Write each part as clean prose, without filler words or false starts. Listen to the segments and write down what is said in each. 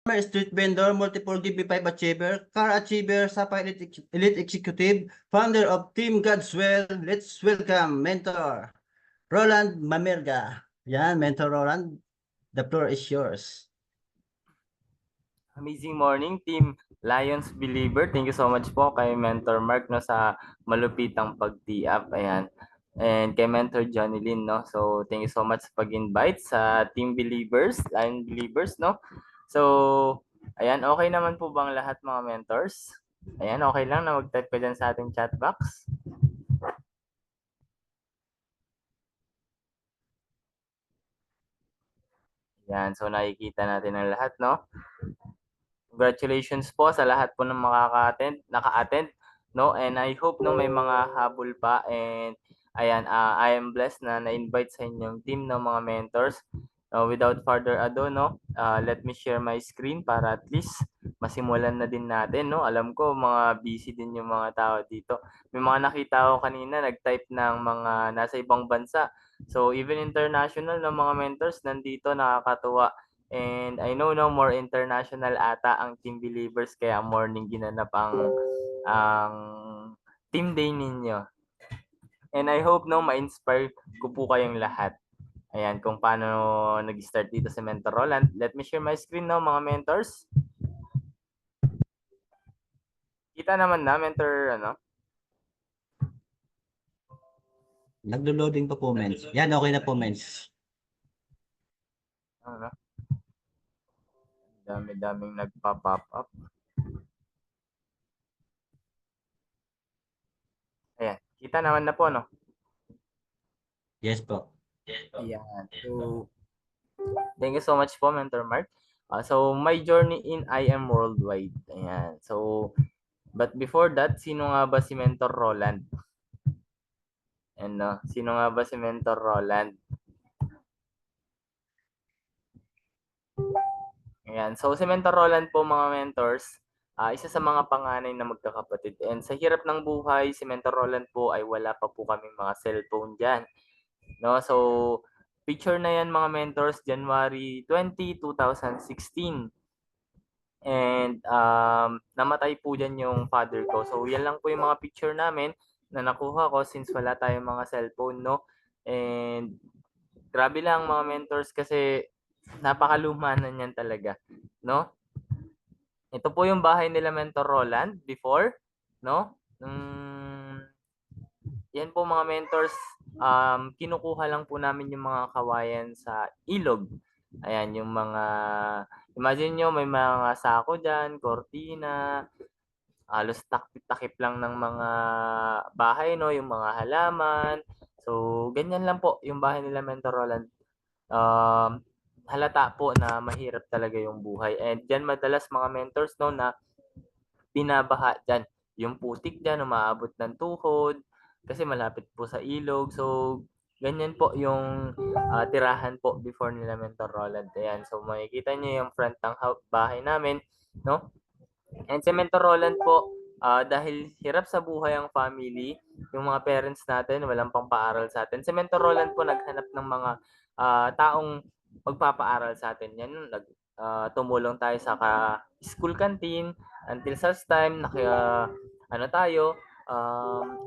street vendor, multiple DB5 achiever, car achiever, Sapa Elite Executive, founder of Team Godswell. Let's welcome Mentor Roland Mamerga. Yan, Mentor Roland, the floor is yours. Amazing morning, Team Lions Believer. Thank you so much po kay Mentor Mark no, sa malupitang pag-tee-up. Ayan. And kay Mentor Johnny Lin, no? So, thank you so much sa pag-invite sa Team Believers, Lion Believers, no? So, ayan, okay naman po bang lahat mga mentors? Ayan, okay lang na mag-type ka dyan sa ating chat box. Ayan, so nakikita natin ang lahat, no? Congratulations po sa lahat po ng naka-attend, no? And I hope no may mga habol pa and ayan, I am blessed na na-invite sa inyong team ng mga mentors. Without further ado, no, let me share my screen para at least masimulan na din natin, no? Alam ko mga busy din yung mga tao dito. May mga nakita ko kanina nag-type ng mga nasa ibang bansa. So even international ng mga mentors nandito, nakakatuwa. And I know no more international ata ang Team Believers kaya morning ginanap ang team day ninyo. And I hope no ma-inspire ko po kayong lahat. Ayan, kung paano nag-start dito sa Mentor Roland. Let me share my screen no mga mentors. Kita naman na mentor ano. Naglo-loading pa po, Mens. Yan, okay na po, Mens. Ano? Dami-daming nagpa-pop up. Ayan, kita naman na po no. Yes po. Ayan. So, thank you so much po, Mentor Mark. So, my journey in I Am Worldwide. Ayan. So, but before that, sino nga ba si Mentor Roland? And sino nga ba si Mentor Roland? Ayan. So, si Mentor Roland po, mga mentors, isa sa mga panganay na magkakapatid. And sa hirap ng buhay, si Mentor Roland po ay wala pa po kaming mga cellphone dyan. No? So, picture na yan mga mentors, January 20, 2016. And namatay po dyan yung father ko. So, yan lang po yung mga picture namin na nakuha ko since wala tayong mga cellphone, no? And grabe lang mga mentors kasi napakaluma na niyan talaga, no? Ito po yung bahay nila Mentor Roland before, no? Yan po mga mentors, kinukuha lang po namin yung mga kawayan sa ilog. Ayan, yung mga, imagine nyo, may mga sako dyan, kortina, halos takip-takip lang ng mga bahay, no? Yung mga halaman. So, ganyan lang po yung bahay nila Mentor Roland. Halata po na mahirap talaga yung buhay. And dyan madalas mga mentors, no, na binabaha dyan. Yung putik dyan, umaabot ng tuhod kasi malapit po sa ilog. So, ganyan po yung tirahan po before nila Mentor Roland. Ayan. So, makikita nyo yung front ng bahay namin, no? And si Mentor Roland po, dahil hirap sa buhay ang family, yung mga parents natin, walang pang paaral sa atin. Si Mentor Roland po naghanap ng mga taong magpapaaral sa atin. Yan, tumulong tayo sa school canteen until such time, ano tayo,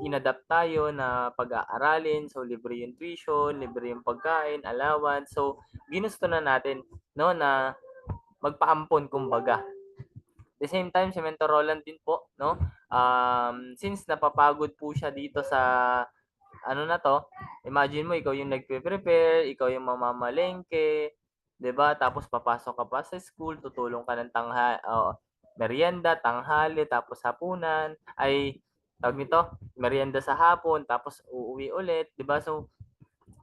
inadapt tayo na pag-aaralin. So, libre yung tuition, libre yung pagkain, allowance. So, ginusto na natin, no, na magpaampon kumbaga. The same time, si Mentor Roland din po, no? Since napapagod po siya dito sa ano na to, imagine mo, ikaw yung nagpe-prepare, ikaw yung mamamalengke, 'di ba? Tapos papasok ka pa sa school, tutulong ka ng merienda, tanghali, tapos hapunan, ay tawag nito, merienda sa hapon, tapos uuwi ulit, 'di ba? So,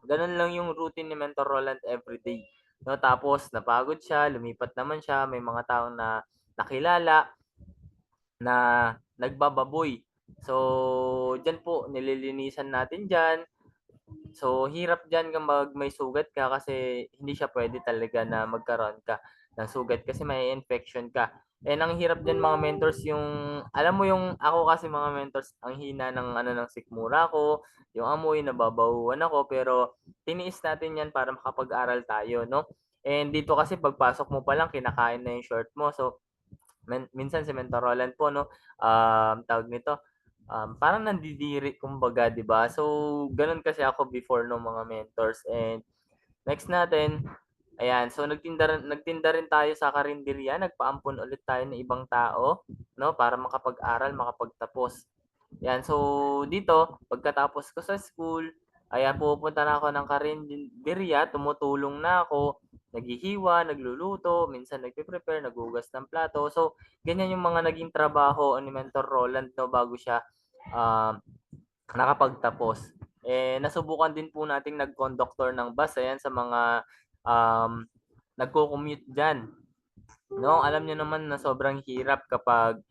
ganun lang yung routine ni Mentor Roland everyday. No, tapos napagod siya, lumipat naman siya, may mga taong na nakilala na nagbababoy. So, diyan po nililinisan natin diyan. So, hirap diyan kapag may sugat ka kasi hindi siya pwede talaga na magkaroon ka ng sugat kasi may infection ka. And ang hirap diyan mga mentors yung alam mo yung ako kasi mga mentors ang hina ng ano ng sikmura ko, yung amoy nababahuan ako pero tiniis natin 'yan para makapag-aral tayo, no? And dito kasi pagpasok mo pa lang kinakain na yung short mo. So minsan si Mentor Roland po, no, tawag nito, parang nandidiri kumbaga, 'di ba? So gano'n kasi ako before nung mga mentors. And next natin, ayan, so nagtinda rin tayo sa karinderya, nagpaampon ulit tayo ng ibang tao, no, para makapag-aral, makapagtapos. Yan, so dito, pagkatapos ko sa school, ayan, pupunta na ako ng karinderya, tumutulong na ako, naghihiwa, nagluluto, minsan nagpe-prepare, naghugas ng plato. So, ganyan yung mga naging trabaho ni Mentor Roland, no, bago siya um, nakapagtapos. Nasubukan din po nating nag-conductor ng bus, ayan, sa mga um, nagko-commute dyan. No, alam niyo naman na sobrang hirap kapag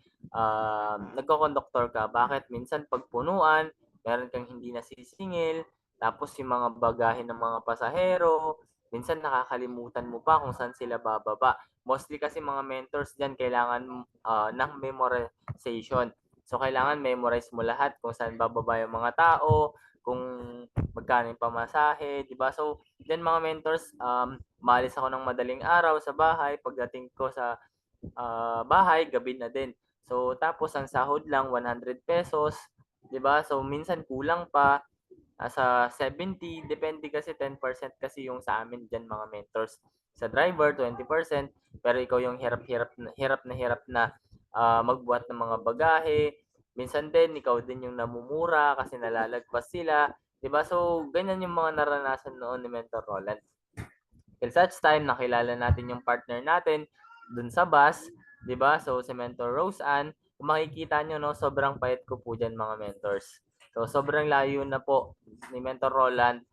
nagko-conductor ka. Bakit? Minsan pagpunuan, meron kang hindi nasisingil, tapos yung mga bagahe ng mga pasahero, minsan nakakalimutan mo pa kung saan sila bababa. Mostly kasi mga mentors diyan kailangan ng memorization. So kailangan memorize mo lahat kung saan bababa yung mga tao, kung magkano yung pamasahe, di ba? So, diyan mga mentors, maalis ako ng madaling araw sa bahay, pagdating ko sa bahay, gabi na din. So, tapos ang sahod lang 100 pesos, 'di ba? So, minsan kulang pa sa 70, depende kasi 10% kasi yung sa amin diyan mga mentors. Sa driver 20%, pero ikaw yung hirap na magbuhat ng mga bagahe. Minsan din ikaw din yung namumura kasi nalalagpas sila, 'di ba? So, ganyan yung mga naranasan noon ni Mentor Roland. Till such time, nakilala natin yung partner natin dun sa bus, di ba? So, si Mentor Roseanne, kung makikita nyo, no, sobrang payat ko po dyan mga mentors. So, sobrang layo na po ni Mentor Roland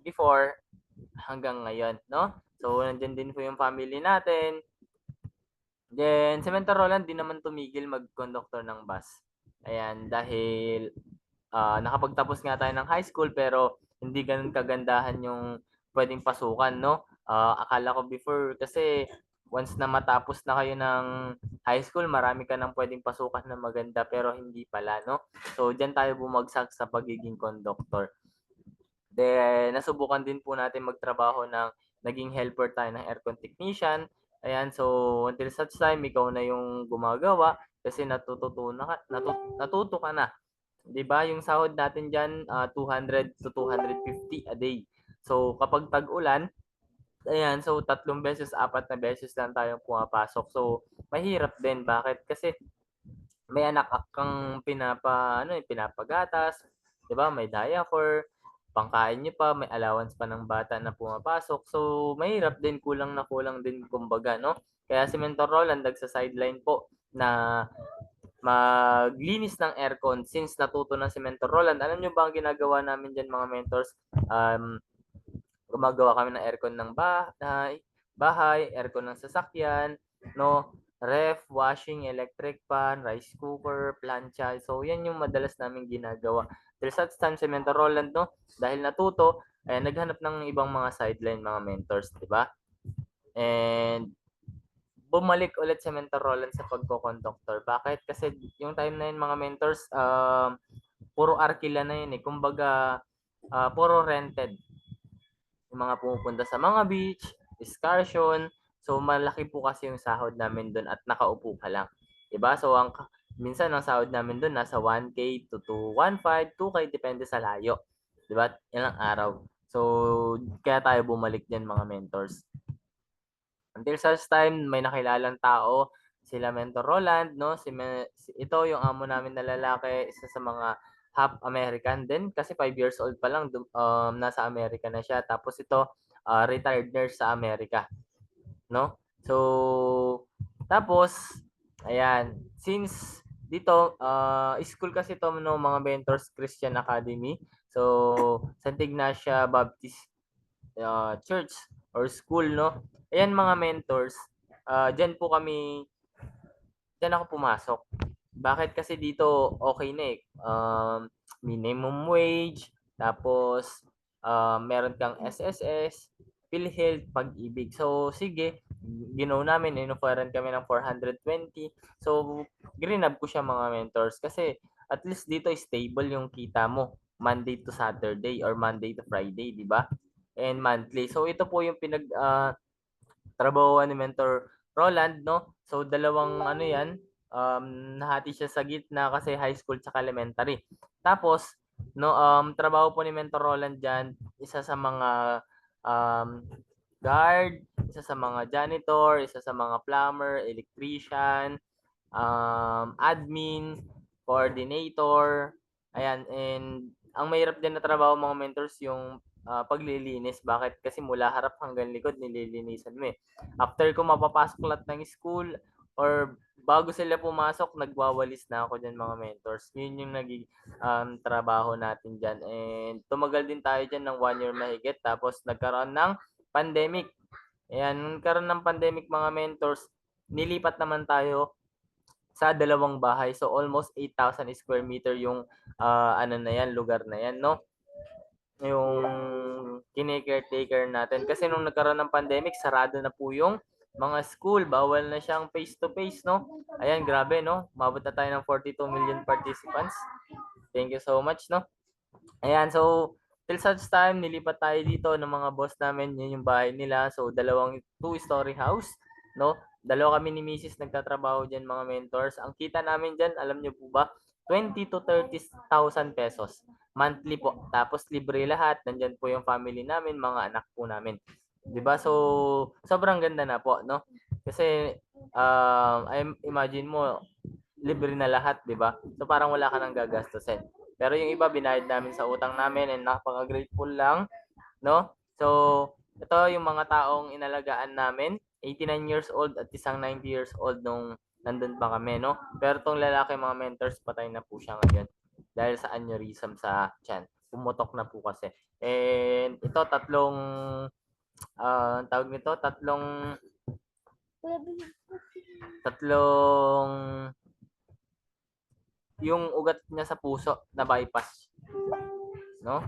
before hanggang ngayon, no? So, nandyan din po yung family natin. Then, si Mentor Roland di naman tumigil mag-conductor ng bus. Ayan, dahil nakapagtapos nga tayo ng high school pero hindi ganun kagandahan yung pwedeng pasukan, no? Akala ko before kasi once na matapos na kayo ng high school, marami ka nang pwedeng pasukan na maganda pero hindi pala, no? So, diyan tayo bumagsak sa pagiging conductor. Then, nasubukan din po natin magtrabaho ng naging helper tayo ng aircon technician. Ayan, so until such time, ikaw na yung gumagawa kasi natuto ka na. 'Di ba? Yung sahod natin diyan 200 to 250 a day. So kapag tag-ulan, ayan, so 3 beses, 4 na beses lang tayong pumapasok. So mahirap din. Bakit? Kasi may anak kang pinapagatas, 'di ba? May diaper, pangkain niyo pa, may allowance pa ng bata na pumapasok. So mahirap din, kulang na kulang din kumbaga, no? Kaya si Mentor Roland nagsa-sideline po na maglinis ng aircon since natuto na si Mentor Roland. Alam nyo ba ang ginagawa namin dyan mga mentors? Gumagawa kami ng aircon ng bahay, aircon ng sasakyan, no? Ref, washing, electric pan, rice cooker, plancha. So, yan yung madalas namin ginagawa. Till such time si Mentor Roland, no? Dahil natuto, naghanap ng ibang mga sideline mga mentors, di ba? And bumalik ulit si Mentor Roland sa pagko-conductor. Bakit? Kasi yung time na yun, mga mentors, puro arkila na yun eh. Kumbaga, puro rented. Yung mga pumupunta sa mga beach, excursion. So, malaki po kasi yung sahod namin doon at nakaupo ka lang. Diba? So, minsan ang sahod namin doon nasa 1K to 1.5, 2K, depende sa layo. Diba? Ilang araw. So, kaya tayo bumalik dyan mga mentors. Until such time, may nakilalang tao, sila Mentor Roland, no? Ito yung amo namin na lalaki, isa sa mga half American din kasi 5 years old pa lang nasa Amerika na siya. Tapos ito retired nurse sa Amerika, no? So tapos ayan, since dito school kasi to no, mga mentors Christian Academy. So St. Ignacia Baptist Church or school, no? Ayan mga mentors, diyan ako pumasok. Bakit? Kasi dito okay na eh. Minimum wage, tapos meron kang SSS, PhilHealth, Pag-ibig. So sige, ginaw namin, in-offeran kami ng 420. So grinab ko siya mga mentors kasi at least dito stable yung kita mo Monday to Saturday or Monday to Friday, di ba? and monthly. So ito po yung trabahuan ni Mentor Roland, no? So dalawang ano yan, nahati siya sa gitna kasi high school tsaka elementary. Tapos, no, trabaho po ni Mentor Roland dyan, isa sa mga um, guard, isa sa mga janitor, isa sa mga plumber, electrician, admin, coordinator, ayan, and ang mahirap din na trabaho mga mentors yung paglilinis. Bakit? Kasi mula harap hanggang likod nililinisan mo eh. After ko mapapasok lahat ng school or bago sila pumasok, nagwawalis na ako dyan mga mentors. Yun yung naging trabaho natin dyan. And tumagal din tayo dyan ng 1 year mahigit. Tapos nagkaroon ng pandemic. Ayan, nagkaroon ng pandemic mga mentors, nilipat naman tayo sa dalawang bahay. So almost 8,000 square meter yung ano na yan, lugar na yan, no? Yung kine-caretaker natin. Kasi nung nagkaroon ng pandemic, sarado na po yung mga school. Bawal na siyang face-to-face, no? Ayan, grabe, no? Mabot na tayo ng 42 million participants. Thank you so much, no? Ayan, so till such time, nilipat tayo dito ng mga boss namin. Yun yung bahay nila. So, dalawang two-story house, no? Dalawa kami ni Mrs. nagtatrabaho dyan, mga mentors. Ang kita namin dyan, alam nyo po ba? 20 to 30,000 pesos. Monthly po. Tapos libre lahat. Nandyan po yung family namin, mga anak po namin. 'Di ba? So, sobrang ganda na po, no? Kasi, imagine mo, libre na lahat, 'di ba? So, parang wala ka nang gagastusin. Pero yung iba, binayad namin sa utang namin and napaka-grateful lang, no? So, ito yung mga taong inalagaan namin. 89 years old at isang 90 years old nung nandun pa kami, no? Pero tong lalaki, mga mentors, patay na po siya ngayon dahil sa aneurysm sa tiyan. Pumutok na po kasi. And ito, tawag nito, tatlong yung ugat niya sa puso na bypass, no?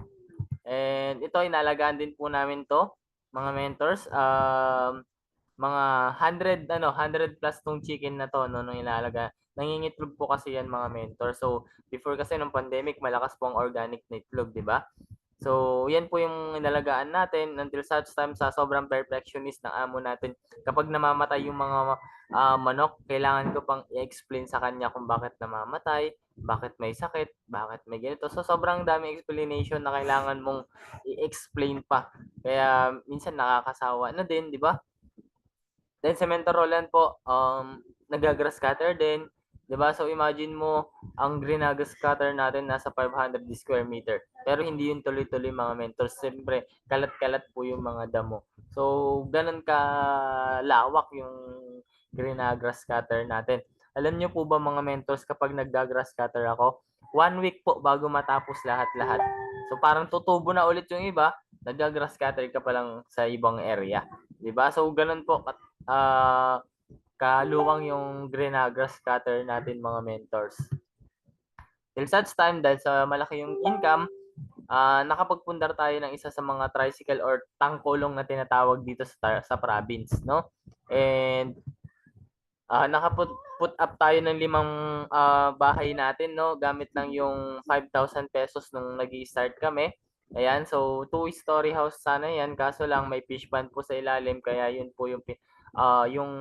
And ito, inalagaan din po namin to, mga mentors. Mga 100 plus tong chicken na to, no, nung inalaga. Nangingitlog po kasi yan, mga mentor. So, before kasi nung pandemic, malakas po ang organic na itlog, di ba? So, yan po yung inalagaan natin until such time sa sobrang perfectionist ng amo natin. Kapag namamatay yung mga manok, kailangan ko pang i-explain sa kanya kung bakit namamatay, bakit may sakit, bakit may ganito. So, sobrang daming explanation na kailangan mong i-explain pa. Kaya, minsan nakakasawa na din, di ba? Then sa Mentor Roland po, nag-grass cutter din. 'Di ba? So imagine mo, ang greenagas cutter natin nasa 500 square meter. Pero hindi yun tuloy-tuloy, mga mentors. Siyempre, kalat-kalat po yung mga damo. So, ganun ka lawak yung greenagas cutter natin. Alam niyo po ba, mga mentors, kapag nag-grass cutter ako, 1 week po bago matapos lahat-lahat. So parang tutubo na ulit yung iba, nag-grass cutter ka pa lang sa ibang area. 'Di ba? So ganun po kaluwang yung Grenagrass cutter natin, mga mentors. Till such time, dahil sa malaki yung income, nakapagpundar tayo ng isa sa mga tricycle or tangkulong na tinatawag dito sa province, no? And nakaput up tayo ng 5 bahay natin, no? Gamit lang yung 5,000 pesos nung nag-i-start kami. Ayan, so two-story house sana yan, kaso lang may fish pond po sa ilalim, kaya yun po yung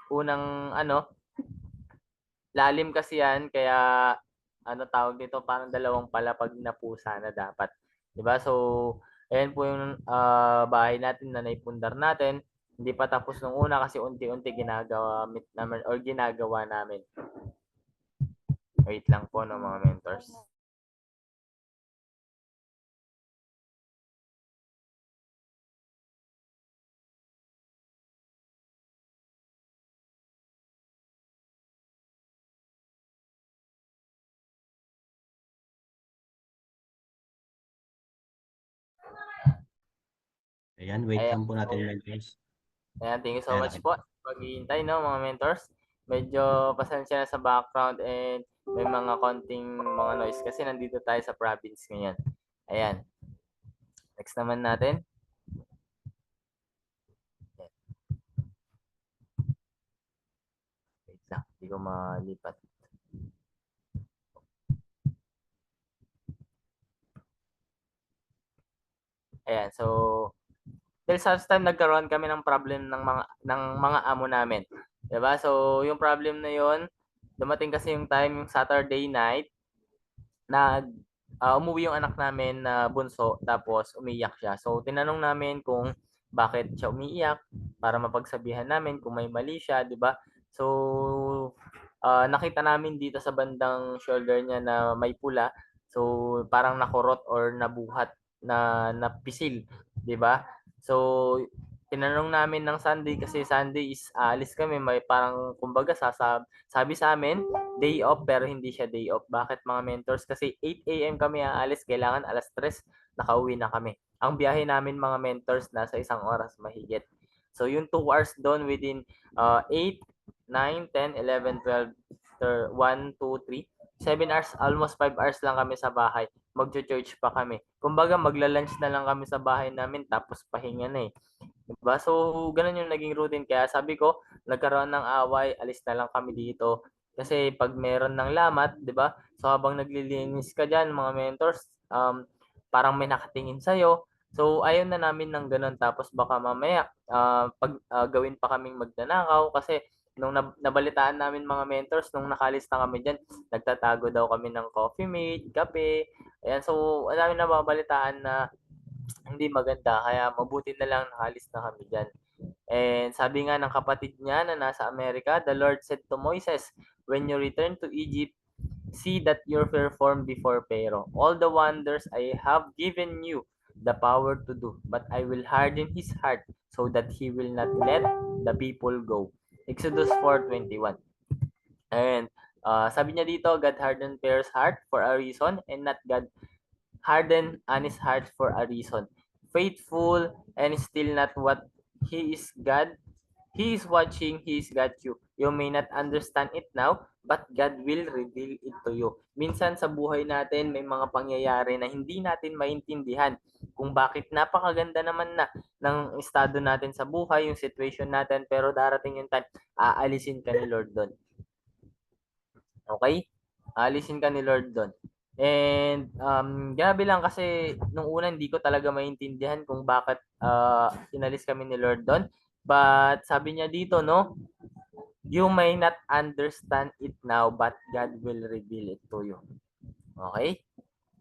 unang lalim kasi yan, kaya tawag dito, parang dalawang palapag na po sana dapat. 'Di ba? So, ayan po yung bahay natin na naipundar natin. Hindi pa tapos nung una kasi unti-unti ginagawa namin. Wait lang po, no, mga mentors. Ayan, wait Ayan, lang po natin, mentors. ayan, thank you so Ayan, much okay. po. Maghihintay, no, mga mentors. Medyo pasensya na sa background and may mga konting mga noise kasi nandito tayo sa province ngayon. Ayan. Next naman natin. Wait lang, hindi ko malipat. Ayan, so till such time nagkaroon kami ng problem ng mga amo namin. 'Di ba? So yung problem na 'yon, dumating kasi yung time yung Saturday night, umuwi yung anak namin na bunso tapos umiyak siya. So tinanong namin kung bakit siya umiiyak para mapagsabihan namin kung may mali siya, 'di ba? So nakita namin dito sa bandang shoulder niya na may pula. So parang nakurot or nabuhat na napisil, 'di ba? So tinanong namin ng Sunday kasi Sunday is aalis kami, may parang kumbaga sabi sa amin day off pero hindi siya day off. Bakit mga mentors? Kasi 8 a.m. kami aalis, kailangan 3:00 nakauwi na kami. Ang biyahe namin mga mentors nasa 1 oras mahigit. So yung 2 hours doon within 8, 9, 10, 11, 12, 1, 2, 3, 7 hours, almost 5 hours lang kami sa bahay. Magcho-church pa kami. Kumbaga magla-lunch na lang kami sa bahay namin tapos pahinga na eh. Diba? So, ganun yung naging routine. Kaya sabi ko, nagkaroon ng away, alis na lang kami dito. Kasi pag meron ng lamat, di ba? So, habang naglilinis ka dyan, mga mentors, parang may nakatingin sa'yo. So, ayaw na namin ng ganun. Tapos baka mamaya, gawin pa kaming magnanakaw. Kasi nung nabalitaan namin mga mentors, nung nakalis na kami dyan, nagtatago daw kami ng coffee mate, kape. Ayan, so, ang dami nababalitaan na hindi maganda. Kaya mabuti na lang nakalis na kami dyan. And sabi nga ng kapatid niya na nasa Amerika, the Lord said to Moses, when you return to Egypt, see that you perform before Pharaoh. All the wonders I have given you the power to do, but I will harden his heart so that he will not let the people go. Exodus 4:21. And sabi niya dito, God hardened Pharaoh's heart for a reason and not God harden honest heart for a reason. Faithful and still not what he is God. He is watching, he's got you. You may not understand it now, but God will reveal it to you. Minsan sa buhay natin, may mga pangyayari na hindi natin maintindihan kung bakit napakaganda naman na ng estado natin sa buhay, yung situation natin, pero darating yung time, aalisin ka ni Lord doon. Okay? Aalisin ka ni Lord doon. And grabe lang kasi nung una hindi ko talaga maintindihan kung bakit inalis kami ni Lord doon. But sabi niya dito, no, you may not understand it now, but God will reveal it to you. Okay?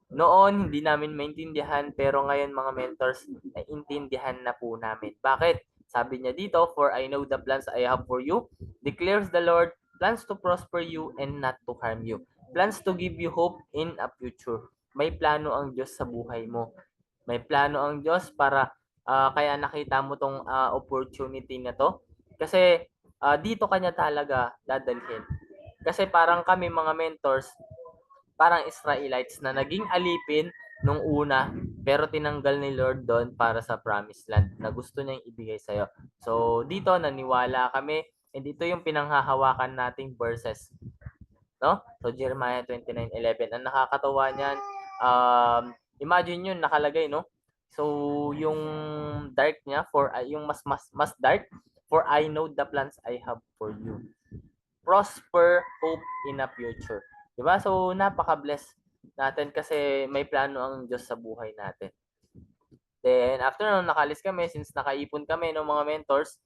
Noon, hindi namin maintindihan, pero ngayon mga mentors, naiintindihan na po namin. Bakit? Sabi niya dito, for I know the plans I have for you, declares the Lord, plans to prosper you and not to harm you. Plans to give you hope in a future. May plano ang Diyos sa buhay mo. May plano ang Diyos para kaya nakita mo tong opportunity na to. Kasi dito kanya talaga dadalhin. Kasi parang kami mga mentors, parang Israelites na naging alipin nung una, pero tinanggal ni Lord doon para sa promised land na gusto niyang ibigay sa'yo. So, dito naniwala kami, and ito yung pinanghahawakan nating verses. No? So, Jeremiah 29:11. Ang nakakatawa niyan, imagine yun, nakalagay, no? So, yung dark niya, yung mas dark, for I know the plans I have for you. Prosper, hope in a future. Diba? So, napaka-bless natin kasi may plano ang Diyos sa buhay natin. Then, after nung nakalis kami, since nakaipon kami ng mga mentors,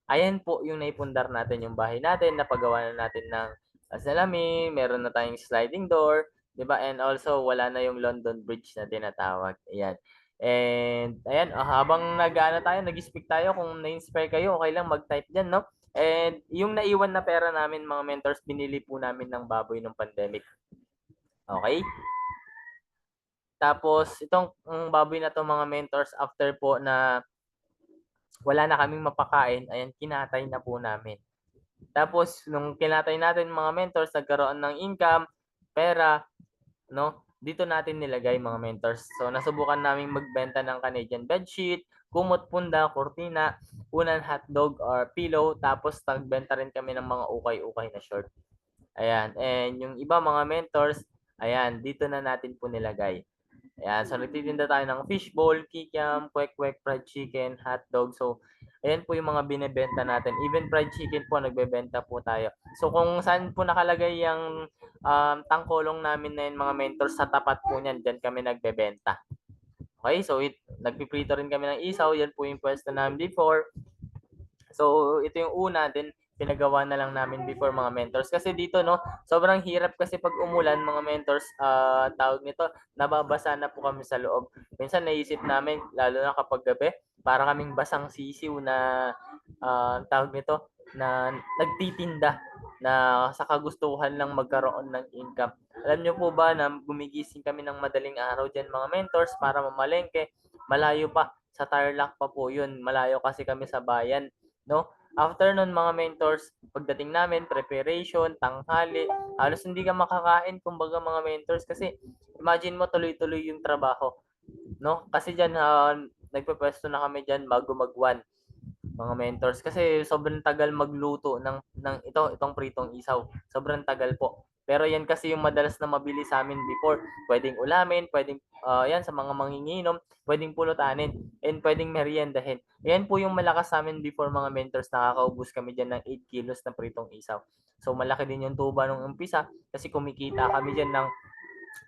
ayan po yung naipundar natin yung bahay natin, napagawa na natin ng salamin, meron na tayong sliding door, di ba? And also, wala na yung London Bridge na tinatawag. Ayan. And, ayan, habang nag-speak tayo, kung na-inspire kayo, okay lang mag-type dyan, no? And, yung naiwan na pera namin, mga mentors, binili po namin ng baboy ng pandemic. Okay? Tapos, itong baboy na to mga mentors, after po na wala na kaming mapakain, ayan, kinatay na po namin. Tapos, nung kinatay natin mga mentors, nagkaroon ng income, pera, no? Dito natin nilagay mga mentors. So, nasubukan namin magbenta ng Canadian bedsheet, kumot, punda, kurtina, unan, hotdog, or pillow. Tapos, nagbenta rin kami ng mga ukay-ukay na short. Ayan. And yung iba mga mentors, ayan, dito na natin po nilagay. Ayan, so nagtitinda tayo ng fishball, kikiam, kwek-kwek, fried chicken, hotdog. So, ayan po yung mga binebenta natin. Even fried chicken po, nagbebenta po tayo. So, kung saan po nakalagay yung tangkolong namin na yun, mga mentors, sa tapat po niyan, dyan kami nagbebenta. Okay, so nagpiprito rin kami ng isaw. Yan po yung pwesto namin before. So, ito yung una, then pinagawa na lang namin before mga mentors. Kasi dito, no, sobrang hirap kasi pag umulan, mga mentors, tawag nito, nababasa na po kami sa loob. Minsan naisip namin, lalo na kapag gabi, para kaming basang sisiw na, tawag nito, na nagtitinda na sa kagustuhan lang magkaroon ng income. Alam nyo po ba na gumigising kami ng madaling araw dyan mga mentors para mamalengke? Malayo pa, sa Tarlac pa po yun. Malayo kasi kami sa bayan, no? After nun mga mentors, pagdating namin, preparation, tanghali, halos hindi ka makakain kumbaga mga mentors kasi imagine mo tuloy-tuloy yung trabaho, no? Kasi diyan nagpe-pwesto na kami diyan bago mag-1 mga mentors kasi sobrang tagal magluto ng itong pritong isaw. Sobrang tagal po. Pero yan kasi yung madalas na mabili sa amin before. Pwedeng ulamin, pwedeng yan sa mga manginginom, pwedeng pulutanin, and pwedeng meriendahin. Yan po yung malakas sa amin before mga mentors. Nakakaubos kami dyan ng 8 kilos na pritong isaw. So malaki din yung tuba nung umpisa kasi kumikita kami dyan ng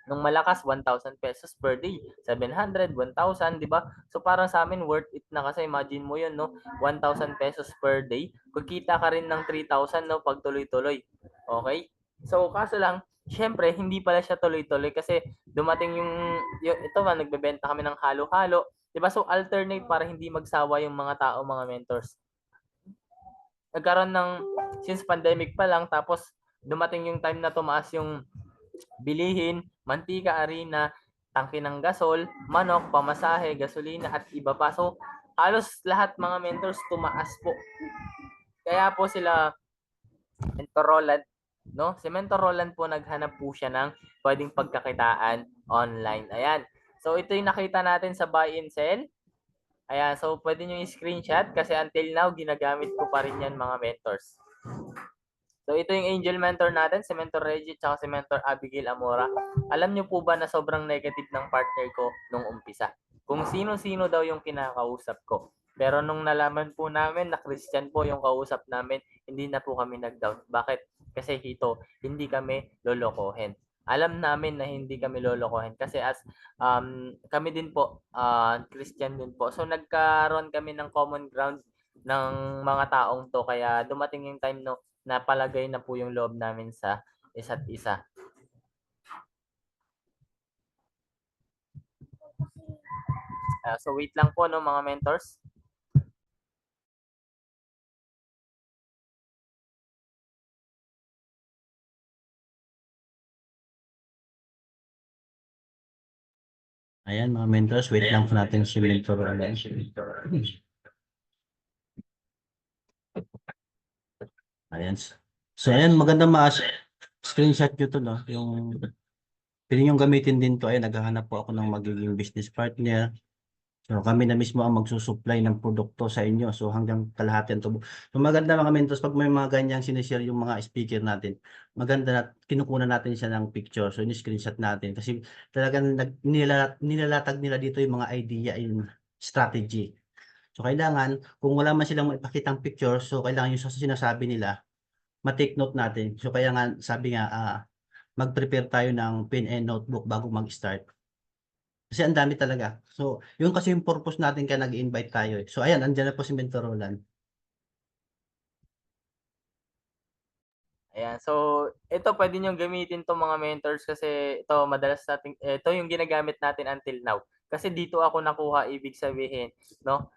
nung malakas 1,000 pesos per day, 700, 1,000, di ba? So parang sa amin worth it na kasi imagine mo yun, no? 1,000 pesos per day. Kukita ka rin ng 3,000, no? Pag tuloy-tuloy. Okay? So kaso lang, syempre hindi pala siya tuloy-tuloy kasi dumating yung ito man nagbebenta kami ng halo-halo, 'di ba? So alternate para hindi magsawa yung mga tao, mga mentors. Nagkaroon ng since pandemic pa lang tapos dumating yung time na tumaas yung bilihin, mantika, harina, tangke ng gasol, manok, pamasahe, gasolina at iba pa. So halos lahat mga mentors tumaas po. Kaya po sila Mentor Roland, no? Si Mentor Roland po naghanap po siya ng pwedeng pagkakitaan online. Ayan. So ito yung nakita natin sa buy and sell. Ayan, so pwede nyo i-screenshot kasi until now ginagamit ko pa rin yan mga mentors. So ito yung angel mentor natin, si Mentor Reggie at si Mentor Abigail Amora. Alam niyo po ba na sobrang negative ng partner ko nung umpisa? Kung sino-sino daw yung kinakausap ko. Pero nung nalaman po namin na Christian po yung kausap namin, hindi na po kami nag-doubt. Bakit? Kasi ito, hindi kami lolokohin. Alam namin na hindi kami lolokohin kasi as kami din po, Christian din po. So nagkaroon kami ng common ground ng mga taong to kaya dumating yung time no napalagay na po yung loob namin sa isa't isa. So wait lang po no mga mentors. Ayan mga mentors, wait lang po natin si Mentor Roland. Ayan. So ayan, maganda screenshot nyo to, no? Yung pwede nyo gamitin din to. Ayan, naghahanap po ako ng magiging business partner. So kami na mismo ang magsusupply ng produkto sa inyo. So hanggang kalahati ang tubo. So maganda mga mentors, pag may mga ganyang sinishare yung mga speaker natin, maganda na kinukunan natin siya ng picture. So ini-screenshot natin kasi talagang nilalatag nila dito yung mga idea, yung strategy. So kailangan, kung wala man silang maipakitang picture, so kailangan yung sinasabi nila, ma-take note natin. So kaya nga, sabi nga, mag-prepare tayo ng pen and notebook bago mag-start. Kasi ang dami talaga. So, yun kasi yung purpose natin kaya nag-invite tayo. So, ayan, andyan na po si Mentor Roland. Ayan. So ito pwede niyo gamitin to mga mentors kasi ito madalas natin ito yung ginagamit natin until now. Kasi dito ako nakuha, ibig sabihin, no?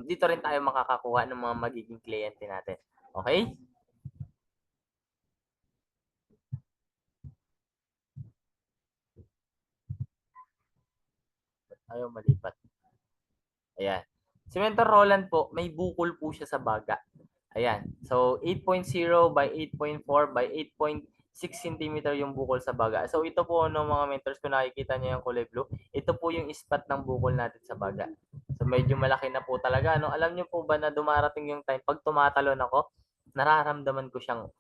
Dito rin tayo makakakuha ng mga magiging kliyente natin. Okay? Ayaw malipat. Ayan. Si Mentor Roland po, may bukol po siya sa baga. Ayan. So, 8.0 by 8.4 by 8.6 cm yung bukol sa baga. So, ito po no mga mentors, kung nakikita niyo yung kulay blue, ito po yung spot ng bukol natin sa baga. So, medyo malaki na po talaga. No? Alam niyo po ba na dumarating yung time, pag tumatalon ako, nararamdaman ko siyang,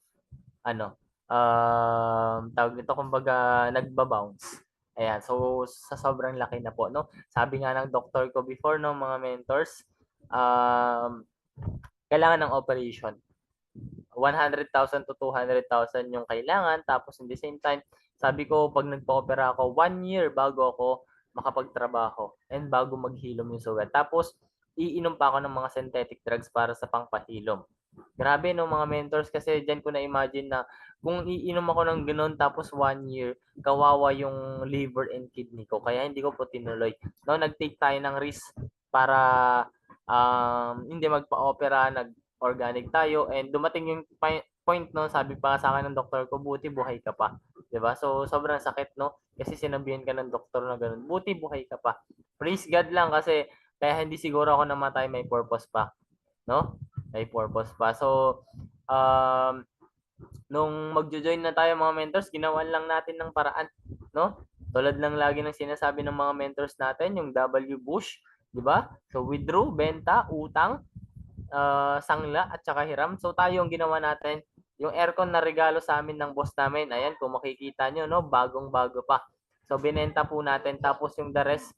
tawag nito, kumbaga, nagbabounce. Ayan, so sa sobrang laki na po, no? Sabi nga ng doktor ko before, no, mga mentors, kailangan ng operation. 100,000 to 200,000 yung kailangan. Tapos in the same time, sabi ko, pag nagpa-opera ako, 1 year bago ako makapagtrabaho and bago maghilom yung sugat. Tapos, iinom pa ako ng mga synthetic drugs para sa pangpahilom. Grabe no mga mentors, kasi diyan ko na imagine na kung iinom ako ng gano'n tapos 1 year, kawawa yung liver and kidney ko. Kaya hindi ko po tinuloy. No, nag-take tayo ng risk para hindi magpa-opera, nag-organic tayo, and dumating yung point, no, sabi pa sa akin ng doktor ko, buti buhay ka pa. 'Di ba? So sobrang sakit, no? Kasi sinabihan ka ng doktor na gano'n, buti buhay ka pa. Praise God lang, kasi kaya hindi siguro ako namatay, may purpose pa, no? May purpose pa. So, nung magjo-join na tayo mga mentors, ginawan lang natin ng paraan, no? Tulad lang lagi ng sinasabi ng mga mentors natin, yung W Bush, 'di ba? So withdraw, benta, utang, sangla at saka hiram. So tayo yung ginawa natin, yung aircon na regalo sa amin ng boss namin. Ayan, kung makikita nyo, no, bagong-bago pa. So binenta po natin, tapos yung the rest,